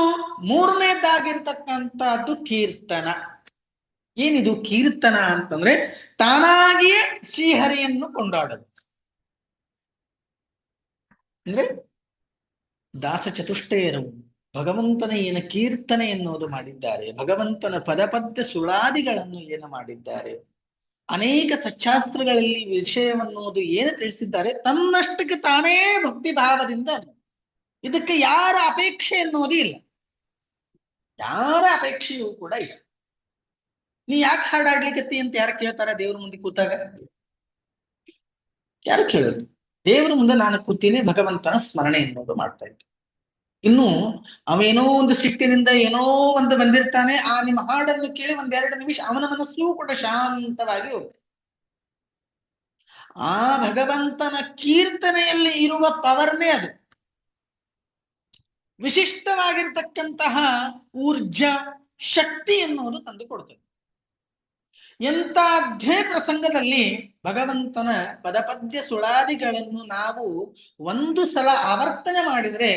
Speaker 1: ಮೂರನೇದಾಗಿರ್ತಕ್ಕಂಥದ್ದು ಕೀರ್ತನ. ಏನಿದು ಕೀರ್ತನ ಅಂತಂದ್ರೆ ತಾನಾಗಿಯೇ ಶ್ರೀಹರಿಯನ್ನು ಕೊಂಡಾಡೋದು. ಅಂದ್ರೆ ದಾಸ ಚತುಷ್ಟಯರು ಭಗವಂತನ ಏನು ಕೀರ್ತನೆ ಎನ್ನುವುದು ಮಾಡಿದ್ದಾರೆ, ಭಗವಂತನ ಪದಪದ್ಯ ಸುಳಾದಿಗಳನ್ನು ಏನು ಮಾಡಿದ್ದಾರೆ, ಅನೇಕ ಸಚ್ಚಾಸ್ತ್ರಗಳಲ್ಲಿ ವಿಷಯವನ್ನುವುದು ಏನು ತಿಳಿಸಿದ್ದಾರೆ, ತನ್ನಷ್ಟಕ್ಕೆ ತಾನೇ ಭಕ್ತಿ ಭಾವದಿಂದ. ಇದಕ್ಕೆ ಯಾರ ಅಪೇಕ್ಷೆ ಎನ್ನುವುದು ಇಲ್ಲ, ಯಾರ ಅಪೇಕ್ಷೆಯೂ ಕೂಡ ಇಲ್ಲ. ನೀ ಯಾಕೆ ಹಾಡಾಡ್ಲಿಕ್ಕತ್ತಿ ಅಂತ ಯಾರು ಕೇಳ್ತಾರ? ದೇವ್ರ ಮುಂದೆ ಕೂತಾಗ ಯಾರು ಕೇಳೋದು? ದೇವ್ರ ಮುಂದೆ ನಾನು ಕೂತೀನಿ, ಭಗವಂತನ ಸ್ಮರಣೆ ಎನ್ನುವುದು ಮಾಡ್ತಾ ಇದ್ದೆ. ಇನ್ನು ಅವೇನೋ ಒಂದು ಸಿಟ್ಟಿನಿಂದ ಏನೋ ಒಂದು ಬಂದಿರ್ತಾನೆ, ಆ ನಿಮ್ಮ ಹಾಡನ್ನು ಕೇಳಿ ಒಂದೆರಡು ನಿಮಿಷ ಅವನ ಮನಸ್ಸು ಕೂಡ ಶಾಂತವಾಗಿ ಹೋಗುತ್ತೆ. ಆ ಭಗವಂತನ ಕೀರ್ತನೆಯಲ್ಲಿ ಇರುವ ಪವರ್ನೇ ಅದು. ವಿಶಿಷ್ಟವಾಗಿರ್ತಕ್ಕಂತಹ ಊರ್ಜಾ ಶಕ್ತಿ ಎನ್ನುವುದು ತಂದು ಕೊಡ್ತದೆ. ಎಂಥದ್ದೇ ಪ್ರಸಂಗದಲ್ಲಿ ಭಗವಂತನ ಪದಪದ್ಯ ಸುಳಾದಿಗಳನ್ನು ನಾವು ಒಂದು ಸಲ ಆವರ್ತನೆ ಮಾಡಿದ್ರೆ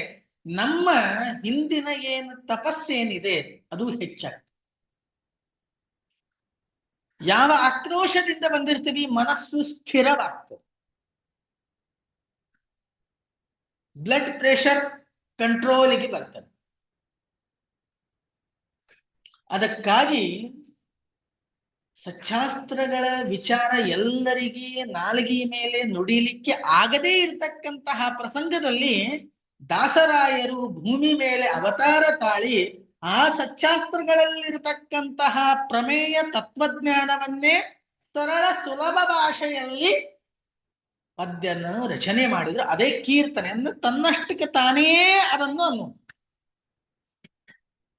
Speaker 1: ನಮ್ಮ ಹಿಂದಿನ ಏನು ತಪಸ್ಸೇನಿದೆ ಅದು ಹೆಚ್ಚಾಗ್ತದೆ. ಯಾವ ಆಕ್ರೋಶದಿಂದ ಬಂದಿರ್ತೀವಿ ಮನಸ್ಸು ಸ್ಥಿರವಾಗ್ತದೆ. ಬ್ಲಡ್ ಪ್ರೆಷರ್ ಕಂಟ್ರೋಲಿಗೆ ಬರ್ತದೆ. ಅದಕ್ಕಾಗಿ ಸಚ್ಚಾಸ್ತ್ರಗಳ ವಿಚಾರ ಎಲ್ಲರಿಗೆ ನಾಲಿಗೆ ಮೇಲೆ ನುಡಿಲಿಕ್ಕೆ ಆಗದೇ ಇರತಕ್ಕಂತಹ ಪ್ರಸಂಗದಲ್ಲಿ ದಾಸರಾಯರು ಭೂಮಿ ಮೇಲೆ ಅವತಾರ ತಾಳಿ ಆ ಸಚ್ಚಾಸ್ತ್ರಗಳಲ್ಲಿರತಕ್ಕಂತಹ ಪ್ರಮೇಯ ತತ್ವಜ್ಞಾನವನ್ನೇ ಸರಳ ಸುಲಭ ಭಾಷೆಯಲ್ಲಿ ಪದ್ಯನ ರಚನೆ ಮಾಡಿದ್ರು. ಅದೇ ಕೀರ್ತನೆ ಅಂದ್ರೆ ತನ್ನಷ್ಟಕ್ಕೆ ತಾನೇ ಅದನ್ನು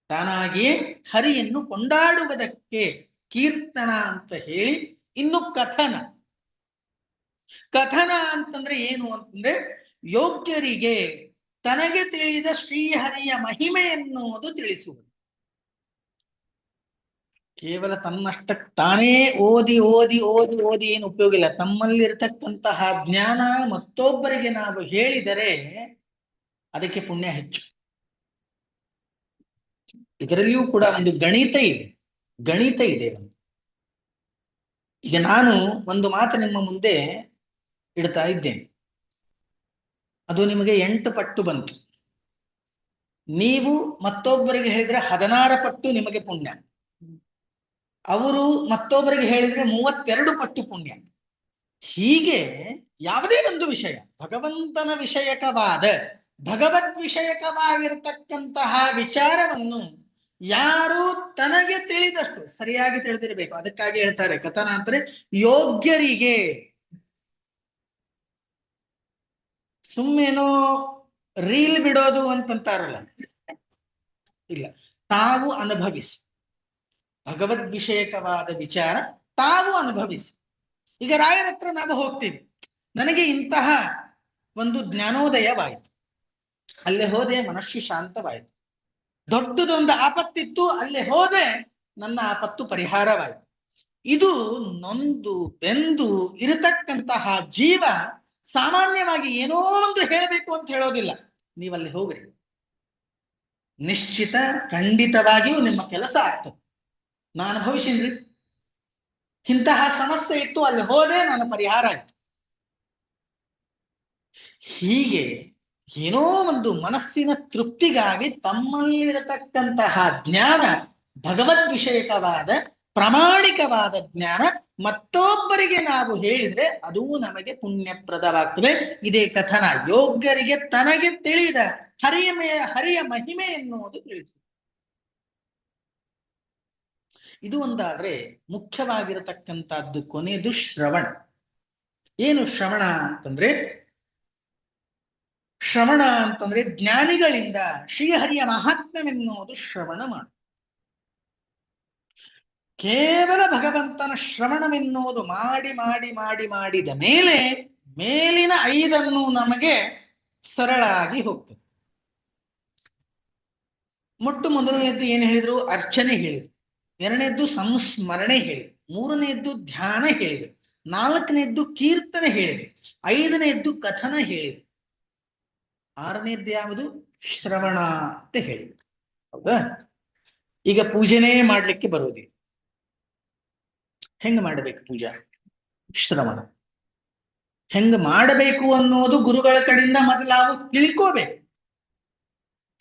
Speaker 1: ತಾನಾಗಿ ಹರಿಯನ್ನು ಕೊಂಡಾಡುವುದಕ್ಕೆ ಕೀರ್ತನ ಅಂತ ಹೇಳಿ. ಇನ್ನು ಕಥನ. ಕಥನ ಅಂತಂದ್ರೆ ಏನು ಅಂತಂದ್ರೆ ಯೋಗ್ಯರಿಗೆ ತನಗೆ ತಿಳಿದ ಶ್ರೀಹರಿಯ ಮಹಿಮೆ ಎನ್ನುವುದು ತಿಳಿಸುವುದು. ಕೇವಲ ತನ್ನಷ್ಟಕ್ಕೆ ತಾನೇ ಓದಿ ಓದಿ ಓದಿ ಓದಿ ಏನು ಉಪಯೋಗ ಇಲ್ಲ. ತಮ್ಮಲ್ಲಿರತಕ್ಕಂತಹ ಜ್ಞಾನ ಮತ್ತೊಬ್ಬರಿಗೆ ನಾವು ಹೇಳಿದರೆ ಅದಕ್ಕೆ ಪುಣ್ಯ ಹೆಚ್ಚು. ಇದರಲ್ಲಿಯೂ ಕೂಡ ಒಂದು ಗಣಿತ ಇದೆ. ಈಗ ನಾನು ಒಂದು ಮಾತು ನಿಮ್ಮ ಮುಂದೆ ಇಡ್ತಾ ಇದ್ದೇನೆ, ಅದು ನಿಮಗೆ 8 ಪಟ್ಟು ಬಂತು. ನೀವು ಮತ್ತೊಬ್ಬರಿಗೆ ಹೇಳಿದ್ರೆ 16 ಪಟ್ಟು ನಿಮಗೆ ಪುಣ್ಯ, ಅವರು ಮತ್ತೊಬ್ಬರಿಗೆ ಹೇಳಿದ್ರೆ 32 ಪಟ್ಟು ಪುಣ್ಯ. ಹೀಗೆ ಯಾವುದೇ ಒಂದು ವಿಷಯ ಭಗವಂತನ ವಿಷಯಕವಾದ ಭಗವದ್ ವಿಷಯಕವಾಗಿರತಕ್ಕಂತಹ ವಿಚಾರವನ್ನು ಯಾರು ತನಗೆ ತಿಳಿದಷ್ಟು ಸರಿಯಾಗಿ ತಿಳಿದಿರಬೇಕು. ಅದಕ್ಕಾಗಿ ಹೇಳ್ತಾರೆ ಕಥನ ಅಂದ್ರೆ ಯೋಗ್ಯರಿಗೆ. ಸುಮ್ಮೇನೋ ರೀಲ್ ಬಿಡೋದು ಅಂತಂತಾರಲ್ಲ, ಇಲ್ಲ, ತಾವು ಅನುಭವಿಸಿ ಭಗವದ್ ವಿಷಯಕವಾದ ವಿಚಾರ ತಾವು ಅನುಭವಿಸಿ. ಈಗ ರಾಯರ ಹತ್ರ ನಾವು ಹೋಗ್ತೀವಿ, ನನಗೆ ಇಂತಹ ಒಂದು ಜ್ಞಾನೋದಯವಾಯಿತು, ಅಲ್ಲೇ ಹೋದೆ ಮನಸ್ಸು ಶಾಂತವಾಯಿತು. ದೊಡ್ಡದೊಂದು ಆಪತ್ತಿತ್ತು, ಅಲ್ಲೇ ಹೋದೆ ನನ್ನ ಆಪತ್ತು ಪರಿಹಾರವಾಯಿತು. ಇದು ನೊಂದು ಬೆಂದು ಇರತಕ್ಕಂತಹ ಜೀವ ಸಾಮಾನ್ಯವಾಗಿ ಏನೋ ಒಂದು ಹೇಳಬೇಕು ಅಂತ ಹೇಳೋದಿಲ್ಲ. ನೀವಲ್ಲಿ ಹೋಗ್ರಿ, ನಿಶ್ಚಿತ ಖಂಡಿತವಾಗಿಯೂ ನಿಮ್ಮ ಕೆಲಸ ಆಗ್ತದೆ. ನಾನು ಅನುಭವಿಸಿನ್ರಿ, ಇಂತಹ ಸಮಸ್ಯೆ ಇತ್ತು, ಅಲ್ಲಿ ಹೋದೆ ನಾನು ಪರಿಹಾರ ಆಯ್ತು. ಹೀಗೆ ಏನೋ ಒಂದು ಮನಸ್ಸಿನ ತೃಪ್ತಿಗಾಗಿ ತಮ್ಮಲ್ಲಿರತಕ್ಕಂತಹ ಜ್ಞಾನ, ಭಗವದ್ ವಿಷಯಕವಾದ ಪ್ರಾಮಾಣಿಕವಾದ ಜ್ಞಾನ ಮತ್ತೊಬ್ಬರಿಗೆ ನಾವು ಹೇಳಿದ್ರೆ ಅದು ನಮಗೆ ಪುಣ್ಯಪ್ರದವಾಗ್ತದೆ. ಇದೇ ಕಥನ. ಯೋಗ್ಯರಿಗೆ ತನಗೆ ತಿಳಿದ ಹರಿಯ ಮಹಿಮೆ ಎನ್ನುವುದು ತಿಳಿತು. ಇದು ಒಂದಾದ್ರೆ ಮುಖ್ಯವಾಗಿರತಕ್ಕಂಥದ್ದು ಕೊನೆಯದು ಶ್ರವಣ. ಏನು ಶ್ರವಣ ಅಂತಂದ್ರೆ, ಶ್ರವಣ ಅಂತಂದ್ರೆ ಜ್ಞಾನಿಗಳಿಂದ ಶ್ರೀಹರಿಯ ಮಹಾತ್ಮ್ಯವೆನ್ನುವುದು ಶ್ರವಣ ಮಾಡ. ಕೇವಲ ಭಗವಂತನ ಶ್ರವಣವೆನ್ನುವುದು ಮಾಡಿ ಮಾಡಿ ಮಾಡಿ ಮಾಡಿದ ಮೇಲೆ ಮೇಲಿನ 5 ನಮಗೆ ಸರಳಾಗಿ ಹೋಗ್ತದೆ. ಮೊದಲನೇದ್ದು ಏನು ಹೇಳಿದ್ರು? ಅರ್ಚನೆ ಹೇಳಿದ್ರು. ಎರಡನೇದ್ದು ಸಂಸ್ಮರಣೆ ಹೇಳಿದ್ರು. ಮೂರನೇದ್ದು ಧ್ಯಾನ ಹೇಳಿದ್ರು. ನಾಲ್ಕನೇದ್ದು ಕೀರ್ತನೆ ಹೇಳಿದ್ರು. 5ನೇದ್ದು ಕಥನ ಹೇಳಿದ್ರು. 6ನೇದ್ದು ಯಾವುದು? ಶ್ರವಣ ಅಂತ ಹೇಳಿದ್ರು. ಹೌದಾ? ಈಗ ಪೂಜೆನೇ ಮಾಡ್ಲಿಕ್ಕೆ ಬರೋದಿಲ್ಲ. ಹೆಂಗ ಮಾಡಬೇಕು ಪೂಜಾ? ಶ್ರವಣ ಹೆಂಗ ಮಾಡಬೇಕು ಅನ್ನೋದು ಗುರುಗಳ ಕಡೆಯಿಂದ ಮೊದಲು ನಾವು ತಿಳ್ಕೋಬೇಕು,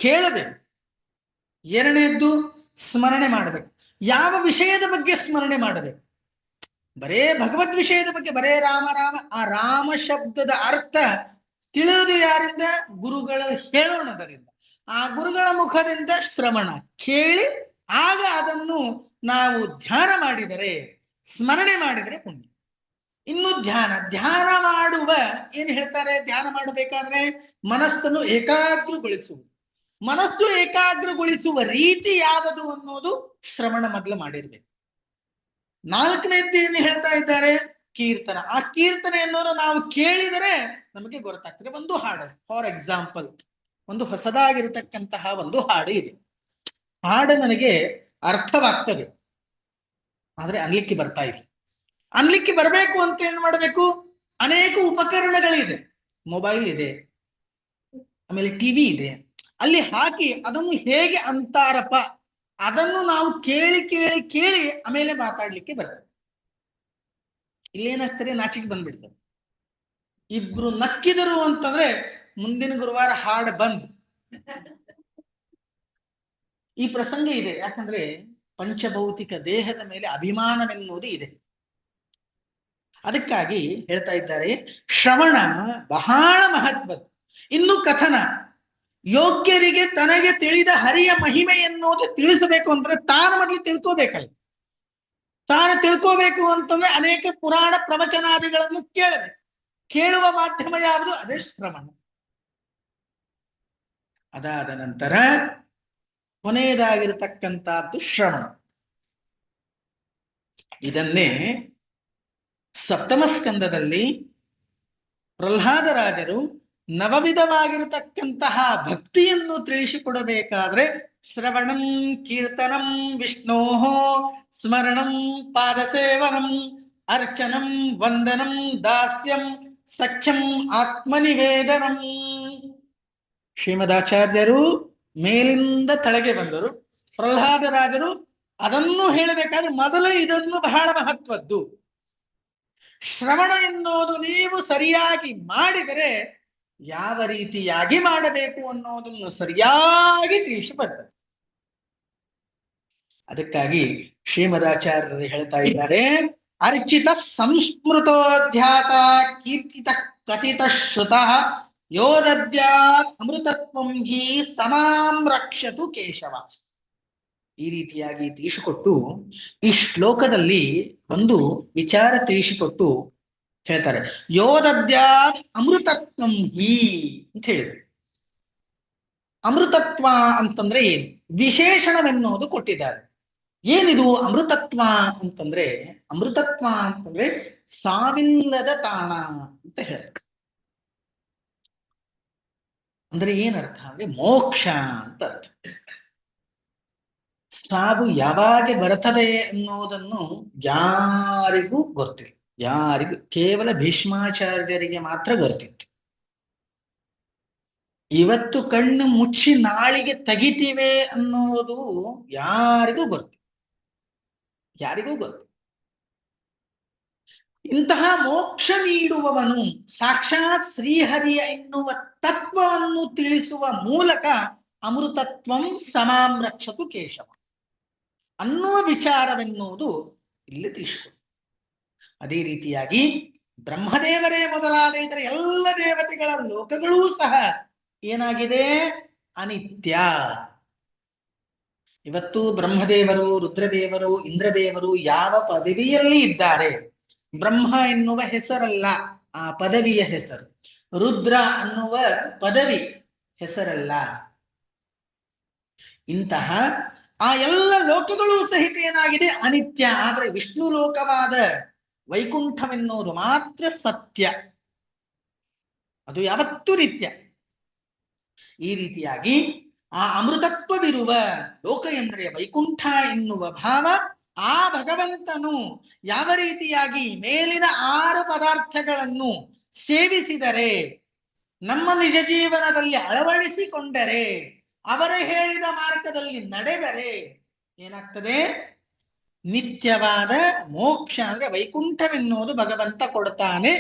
Speaker 1: ಕೇಳಬೇಕು. ಎರಡನೇದ್ದು ಸ್ಮರಣೆ ಮಾಡಬೇಕು. ಯಾವ ವಿಷಯದ ಬಗ್ಗೆ ಸ್ಮರಣೆ ಮಾಡಬೇಕು? ಬರೇ ಭಗವದ್ ವಿಷಯದ ಬಗ್ಗೆ, ಬರೇ ರಾಮ ರಾಮ. ಆ ರಾಮ ಶಬ್ದದ ಅರ್ಥ ತಿಳಿಯೋದು ಯಾರಿಂದ? ಗುರುಗಳ ಹೇಳೋಣದರಿಂದ. ಆ ಗುರುಗಳ ಮುಖದಿಂದ ಶ್ರವಣ ಕೇಳಿ ಆಗ ಅದನ್ನು ನಾವು ಧ್ಯಾನ ಮಾಡಿದರೆ, ಸ್ಮರಣೆ ಮಾಡಿದರೆ ಪುಣ್ಯ. ಇನ್ನು ಧ್ಯಾನ ಮಾಡುವ ಏನ್ ಹೇಳ್ತಾರೆ? ಧ್ಯಾನ ಮಾಡಬೇಕಾದ್ರೆ ಮನಸ್ಸನ್ನು ಏಕಾಗ್ರಗೊಳಿಸುವುದು. ಮನಸ್ಸು ಏಕಾಗ್ರಗೊಳಿಸುವ ರೀತಿ ಯಾವುದು ಅನ್ನೋದು ಶ್ರವಣ ಮೊದಲು ಮಾಡಿರ್ಬೇಕು. 4ನೇದ್ದು ಏನು ಹೇಳ್ತಾ ಇದ್ದಾರೆ? ಕೀರ್ತನ. ಆ ಕೀರ್ತನೆ ಅನ್ನೋದು ನಾವು ಕೇಳಿದರೆ ನಮಗೆ ಗೊತ್ತಾಗ್ತದೆ. ಒಂದು ಹಾಡು, ಫಾರ್ ಎಕ್ಸಾಂಪಲ್, ಒಂದು ಹೊಸದಾಗಿರತಕ್ಕಂತಹ ಒಂದು ಹಾಡು ಇದೆ. ಹಾಡು ನನಗೆ ಅರ್ಥವಾಗ್ತದೆ, ಆದ್ರೆ ಅನ್ಲಿಕ್ಕೆ ಬರ್ತಾ ಇಲ್ಲ. ಅನ್ಲಿಕ್ಕೆ ಬರಬೇಕು ಅಂತ ಏನ್ ಮಾಡಬೇಕು? ಅನೇಕ ಉಪಕರಣಗಳಿದೆ. ಮೊಬೈಲ್ ಇದೆ, ಆಮೇಲೆ ಟಿವಿ ಇದೆ. ಅಲ್ಲಿ ಹಾಕಿ ಅದನ್ನು ಹೇಗೆ ಅಂತಾರಪ್ಪ, ಅದನ್ನು ನಾವು ಕೇಳಿ ಕೇಳಿ ಕೇಳಿ ಆಮೇಲೆ ಮಾತಾಡ್ಲಿಕ್ಕೆ ಬರ್ತದೆ. ಇಲ್ಲೇನಾಗ್ತದೆ? ನಾಚಿಕೆ ಬಂದ್ಬಿಡ್ತದೆ. ಇಬ್ರು ನಕ್ಕಿದರು ಅಂತಂದ್ರೆ ಮುಂದಿನ ಗುರುವಾರ ಹಾಡು ಬಂದ್. ಈ ಪ್ರಸಂಗ ಇದೆ. ಯಾಕಂದ್ರೆ ಪಂಚಭೌತಿಕ ದೇಹದ ಮೇಲೆ ಅಭಿಮಾನವೆನ್ನುವುದು ಇದೆ. ಅದಕ್ಕಾಗಿ ಹೇಳ್ತಾ ಇದ್ದಾರೆ ಶ್ರವಣ ಬಹಳ ಮಹತ್ವದ್ದು. ಇನ್ನು ಕಥನ, ಯೋಗ್ಯರಿಗೆ ತನಗೆ ತಿಳಿದ ಹರಿಯ ಮಹಿಮೆ ಎನ್ನುವುದು ತಿಳಿಸಬೇಕು ಅಂದ್ರೆ ತಾನು ಮೊದಲು ತಿಳ್ಕೋಬೇಕಲ್ಲ. ತಾನು ತಿಳ್ಕೋಬೇಕು ಅಂತಂದ್ರೆ ಅನೇಕ ಪುರಾಣ ಪ್ರವಚನಾದಿಗಳನ್ನು ಕೇಳಬೇಕು. ಕೇಳುವ ಮಾಧ್ಯಮ ಯಾವುದು? ಅದೇ ಶ್ರವಣ. ಅದಾದ ನಂತರ ಕೊನೆಯದಾಗಿರತಕ್ಕಂಥದ್ದು ಶ್ರವಣ. ಇದನ್ನೇ ಸಪ್ತಮ ಸ್ಕಂದದಲ್ಲಿ ಪ್ರಹ್ಲಾದರಾಜರು ನವವಿಧವಾಗಿರತಕ್ಕಂತಹ ಭಕ್ತಿಯನ್ನು ತಿಳಿಸಿಕೊಡಬೇಕಾದ್ರೆ ಶ್ರವಣಂ ಕೀರ್ತನಂ ವಿಷ್ಣೋ ಸ್ಮರಣಂ ಪಾದಸೇವನಂ ಅರ್ಚನಂ ವಂದನಂ ದಾಸ್ಯಂ ಸಖ್ಯಂ ಆತ್ಮನಿವೇದನಂ. ಶ್ರೀಮದಾಚಾರ್ಯರು ಮೇಲಿಂದ ತಳಗೆ ಬಂದರು. ಪ್ರಹ್ಲಾದರಾಜರು ಅದನ್ನು ಹೇಳಬೇಕಾದ್ರೆ ಮೊದಲು ಇದನ್ನು ಬಹಳ ಮಹತ್ವದ್ದು. ಶ್ರವಣ ಎನ್ನುವುದು ನೀವು ಸರಿಯಾಗಿ ಮಾಡಿದರೆ ಯಾವ ರೀತಿಯಾಗಿ ಮಾಡಬೇಕು ಅನ್ನೋದನ್ನು ಸರಿಯಾಗಿ ತಿಳಿಸಿ ಬರ್ತದೆ. ಅದಕ್ಕಾಗಿ ಶ್ರೀಮದಾಚಾರ್ಯರು ಹೇಳ್ತಾ ಇದ್ದಾರೆ, ಅರ್ಚಿತ ಸಂಸ್ಮೃತೋಧ್ಯಾತ ಕೀರ್ತಿತ ಕಥಿತ ಶ್ರುತ ಯೋದದ್ಯಾತ್ ಅಮೃತತ್ವಂ ಹಿ ಸಮಾಂ ರಕ್ಷತು ಕೇಶವ. ಈ ರೀತಿಯಾಗಿ ತಿಳಿಸಿಕೊಟ್ಟು ಈ ಶ್ಲೋಕದಲ್ಲಿ ಒಂದು ವಿಚಾರ ತಿಳಿಸಿಕೊಟ್ಟು ಹೇಳ್ತಾರೆ. ಯೋದದ್ಯಾತ್ ಅಮೃತತ್ವಂ ಹಿ ಅಂತ ಹೇಳಿದ್ರು. ಅಮೃತತ್ವ ಅಂತಂದ್ರೆ ಏನು, ವಿಶೇಷಣವೆನ್ನೋದು ಕೊಟ್ಟಿದ್ದಾರೆ. ಏನಿದು ಅಮೃತತ್ವ ಅಂತಂದ್ರೆ? ಅಮೃತತ್ವ ಅಂತಂದ್ರೆ ಸಾವಿಲ್ಲದ ತಾಣ ಅಂತ ಹೇಳ್ತಾರೆ. ಅಂದ್ರೆ ಏನರ್ಥ ಅಂದ್ರೆ ಮೋಕ್ಷ ಅಂತ ಅರ್ಥ. ಸಾವು ಯಾವಾಗ ಬರ್ತದೆ ಅನ್ನೋದನ್ನು ಯಾರಿಗೂ ಗೊತ್ತಿಲ್ಲ. ಯಾರಿಗೂ, ಕೇವಲ ಭೀಷ್ಮಾಚಾರ್ಯರಿಗೆ ಮಾತ್ರ ಗೊತ್ತಿತ್ತು. ಇವತ್ತು ಕಣ್ಣು ಮುಚ್ಚಿ ನಾಳಿಗೆ ತೆಗಿತೀವೆ ಅನ್ನೋದು ಯಾರಿಗೂ ಗೊತ್ತಿಲ್ಲ, ಯಾರಿಗೂ ಗೊತ್ತು. ಇಂತಹ ಮೋಕ್ಷ ನೀಡುವವನು ಸಾಕ್ಷಾತ್ ಶ್ರೀಹರಿಯ ಎನ್ನುವ ತತ್ವವನ್ನು ತಿಳಿಸುವ ಮೂಲಕ ಅಮೃತತ್ವಂ ಸಮಾಂ ರಕ್ಷತು ಕೇಶವ ಅನ್ನುವ ವಿಚಾರವೆನ್ನುವುದು ಇಲ್ಲಿ ತಿಳಿಸಿಕೊಡು. ಅದೇ ರೀತಿಯಾಗಿ ಬ್ರಹ್ಮದೇವರೇ ಮೊದಲಾದ ಇತರ ಎಲ್ಲ ದೇವತೆಗಳ ಲೋಕಗಳೂ ಸಹ ಏನಾಗಿದೆ? ಅನಿತ್ಯ. ಇವತ್ತು ಬ್ರಹ್ಮದೇವರು, ರುದ್ರದೇವರು, ಇಂದ್ರದೇವರು ಯಾವ ಪದವಿಯಲ್ಲಿ ಇದ್ದಾರೆ? ಬ್ರಹ್ಮ ಎನ್ನುವ ಹೆಸರಲ್ಲ, ಆ ಪದವಿಯ ಹೆಸರು. ರುದ್ರ ಅನ್ನುವ ಪದವಿ ಹೆಸರಲ್ಲ. ಇಂತಹ ಆ ಎಲ್ಲ ಲೋಕಗಳು ಸಹಿತ ಏನಾಗಿದೆ? ಅನಿತ್ಯ. ಆದ್ರೆ ವಿಷ್ಣು ಲೋಕವಾದ ವೈಕುಂಠವೆನ್ನುವುದು ಮಾತ್ರ ಸತ್ಯ, ಅದು ಯಾವತ್ತೂ ನಿತ್ಯ. ಈ ರೀತಿಯಾಗಿ ಆ ಅಮೃತತ್ವವಿರುವ ಲೋಕ ಎಂದರೆ ವೈಕುಂಠ ಎನ್ನುವ ಭಾವ. ಆ ಭಗವಂತನು ಯಾವ ರೀತಿಯಾಗಿ ಮೇಲಿನ 6 ಪದಾರ್ಥಗಳನ್ನು ಸೇವಿಸಿದರೆ, ನಮ್ಮ ನಿಜ ಜೀವನದಲ್ಲಿ ಅಳವಡಿಸಿಕೊಂಡರೆ, ಅವರ ಹೇಳಿದ ಮಾರ್ಗದಲ್ಲಿ ನಡೆದರೆ ಏನಾಗ್ತದೆ? ನಿತ್ಯವಾದ ಮೋಕ್ಷ ಅಂದ್ರೆ ವೈಕುಂಠವೆನ್ನುವುದು ಭಗವಂತ ಕೊಡ್ತಾನೆ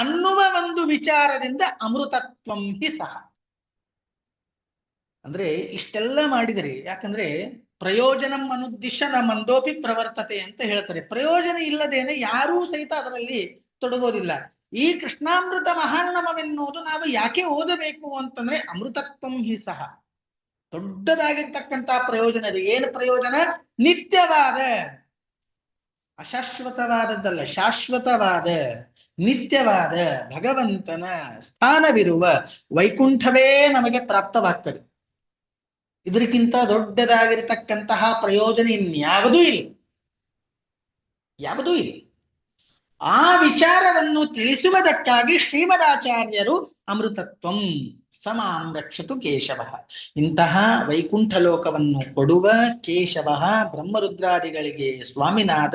Speaker 1: ಅನ್ನುವ ಒಂದು ವಿಚಾರದಿಂದ ಅಮೃತತ್ವಂ ಹಿ ಸಹ. ಅಂದ್ರೆ ಇಷ್ಟೆಲ್ಲ ಮಾಡಿದರೆ, ಯಾಕಂದ್ರೆ ಪ್ರಯೋಜನಂ ಅನುದ್ದಿಶ್ಯ ನ ಮಂದೋಪಿ ಪ್ರವರ್ತತೆ ಅಂತ ಹೇಳ್ತಾರೆ. ಪ್ರಯೋಜನ ಇಲ್ಲದೇನೆ ಯಾರೂ ಸಹಿತ ಅದರಲ್ಲಿ ತೊಡಗೋದಿಲ್ಲ. ಈ ಕೃಷ್ಣಾಮೃತ ಮಹಾರ್ಣವವೆನ್ನುವುದು ನಾವು ಯಾಕೆ ಓದಬೇಕು ಅಂತಂದ್ರೆ ಅಮೃತತ್ವಂ ಹಿ ಸಹ. ದೊಡ್ಡದಾಗಿರ್ತಕ್ಕಂತಹ ಪ್ರಯೋಜನ ಇದೆ. ಏನು ಪ್ರಯೋಜನ? ನಿತ್ಯವಾದ, ಅಶಾಶ್ವತವಾದದ್ದಲ್ಲ, ಶಾಶ್ವತವಾದ ನಿತ್ಯವಾದ ಭಗವಂತನ ಸ್ಥಾನವಿರುವ ವೈಕುಂಠವೇ ನಮಗೆ ಪ್ರಾಪ್ತವಾಗ್ತದೆ. ಇದಕ್ಕಿಂತ ದೊಡ್ಡದಾಗಿರ್ತಕ್ಕಂತಹ ಪ್ರಯೋಜನ ಇನ್ಯಾವುದೂ ಇಲ್ಲ, ಯಾವುದೂ ಇಲ್ಲ. ಆ ವಿಚಾರವನ್ನು ತಿಳಿಸುವುದಕ್ಕಾಗಿ ಶ್ರೀಮದಾಚಾರ್ಯರು ಅಮೃತತ್ವಂ ಸಮಾಂ ರಕ್ಷತು ಕೇಶವ, ಇಂತಹ ವೈಕುಂಠ ಲೋಕವನ್ನು ಕೊಡುವ ಕೇಶವ ಬ್ರಹ್ಮರುದ್ರಾದಿಗಳಿಗೆ ಸ್ವಾಮಿನಾದ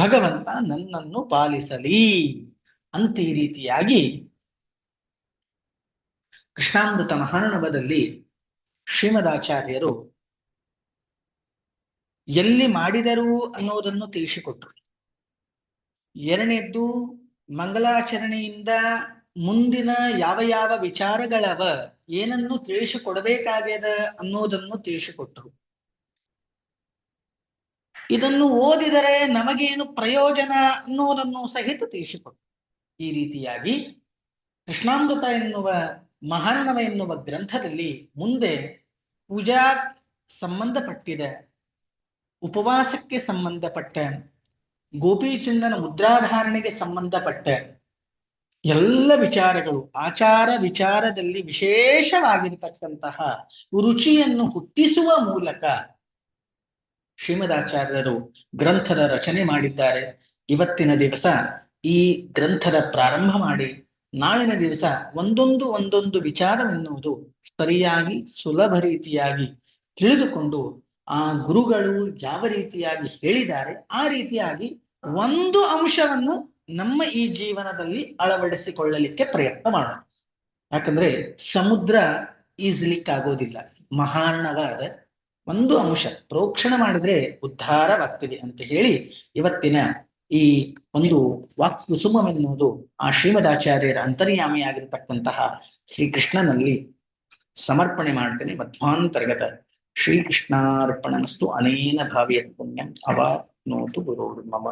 Speaker 1: ಭಗವಂತ ನನ್ನನ್ನು ಪಾಲಿಸಲಿ ಅಂತ ಈ ರೀತಿಯಾಗಿ ಕೃಷ್ಣಾಮೃತ ಮಹಾರ್ಣವದಲ್ಲಿ ಶ್ರೀಮದಾಚಾರ್ಯರು ಎಲ್ಲಿ ಮಾಡಿದರು ಅನ್ನೋದನ್ನು ತಿಳಿಸಿಕೊಟ್ರು. ಎರಡನೇದ್ದು, ಮಂಗಲಾಚರಣೆಯಿಂದ ಮುಂದಿನ ಯಾವ ಯಾವ ವಿಚಾರಗಳವ, ಏನನ್ನು ತಿಳಿಸಿಕೊಡಬೇಕಾಗ್ಯದ ಅನ್ನೋದನ್ನು ತಿಳಿಸಿಕೊಟ್ರು. ಇದನ್ನು ಓದಿದರೆ ನಮಗೇನು ಪ್ರಯೋಜನ ಅನ್ನೋದನ್ನು ಸಹಿತ ತಿಳಿಸಿಕೊಟ್ರು. ಈ ರೀತಿಯಾಗಿ ಕೃಷ್ಣಾಮೃತ ಎನ್ನುವ ಮಹಾರ್ಣವ ಎನ್ನುವ ಗ್ರಂಥದಲ್ಲಿ ಮುಂದೆ ಪೂಜಾ ಸಂಬಂಧಪಟ್ಟಿದೆ, ಉಪವಾಸಕ್ಕೆ ಸಂಬಂಧಪಟ್ಟ, ಗೋಪೀಚಂದನ ಮುದ್ರಾಧಾರಣೆಗೆ ಸಂಬಂಧಪಟ್ಟ ಎಲ್ಲ ವಿಚಾರಗಳು, ಆಚಾರ ವಿಚಾರದಲ್ಲಿ ವಿಶೇಷವಾಗಿರತಕ್ಕಂತಹ ರುಚಿಯನ್ನು ಹುಟ್ಟಿಸುವ ಮೂಲಕ ಶ್ರೀಮದಾಚಾರ್ಯರು ಗ್ರಂಥದ ರಚನೆ ಮಾಡಿದ್ದಾರೆ. ಇವತ್ತಿನ ದಿವಸ ಈ ಗ್ರಂಥದ ಪ್ರಾರಂಭ ಮಾಡಿ ನಾಳಿನ ದಿವಸ ಒಂದೊಂದು ವಿಚಾರವೆನ್ನುವುದು ಸರಿಯಾಗಿ ಸುಲಭ ರೀತಿಯಾಗಿ ತಿಳಿದುಕೊಂಡು ಆ ಗುರುಗಳು ಯಾವ ರೀತಿಯಾಗಿ ಹೇಳಿದ್ದಾರೆ ಆ ರೀತಿಯಾಗಿ ಒಂದು ಅಂಶವನ್ನು ನಮ್ಮ ಈ ಜೀವನದಲ್ಲಿ ಅಳವಡಿಸಿಕೊಳ್ಳಲಿಕ್ಕೆ ಪ್ರಯತ್ನ ಮಾಡೋಣ. ಯಾಕಂದ್ರೆ ಸಮುದ್ರ ಈಜ್ಲಿಕ್ಕಾಗೋದಿಲ್ಲ, ಮಹಾರ್ಣವಾದ ಒಂದು ಅಂಶ ಪ್ರೋಕ್ಷಣ ಮಾಡಿದ್ರೆ ಉದ್ಧಾರವಾಗ್ತದೆ ಅಂತ ಹೇಳಿ ಇವತ್ತಿನ ಈ ಒಂದು ವಾಕ್ಕುಸುಮವೆನ್ನುವುದು ಆ ಶ್ರೀಮದಾಚಾರ್ಯರ ಅಂತರ್ಯಾಮಿಯಾಗಿರತಕ್ಕಂತಹ ಶ್ರೀಕೃಷ್ಣನಲ್ಲಿ ಸಮರ್ಪಣೆ ಮಾಡ್ತೇನೆ. ಮಧ್ವಾಂತರ್ಗತ ಶ್ರೀಕೃಷ್ಣಾರ್ಪಣಮಸ್ತು. ಅನೇನ ಭಾವಿಯತ್ ಪುಣ್ಯಂ ಅವಾಪ್ನೋತು ಗುರುರ್ಮಮ.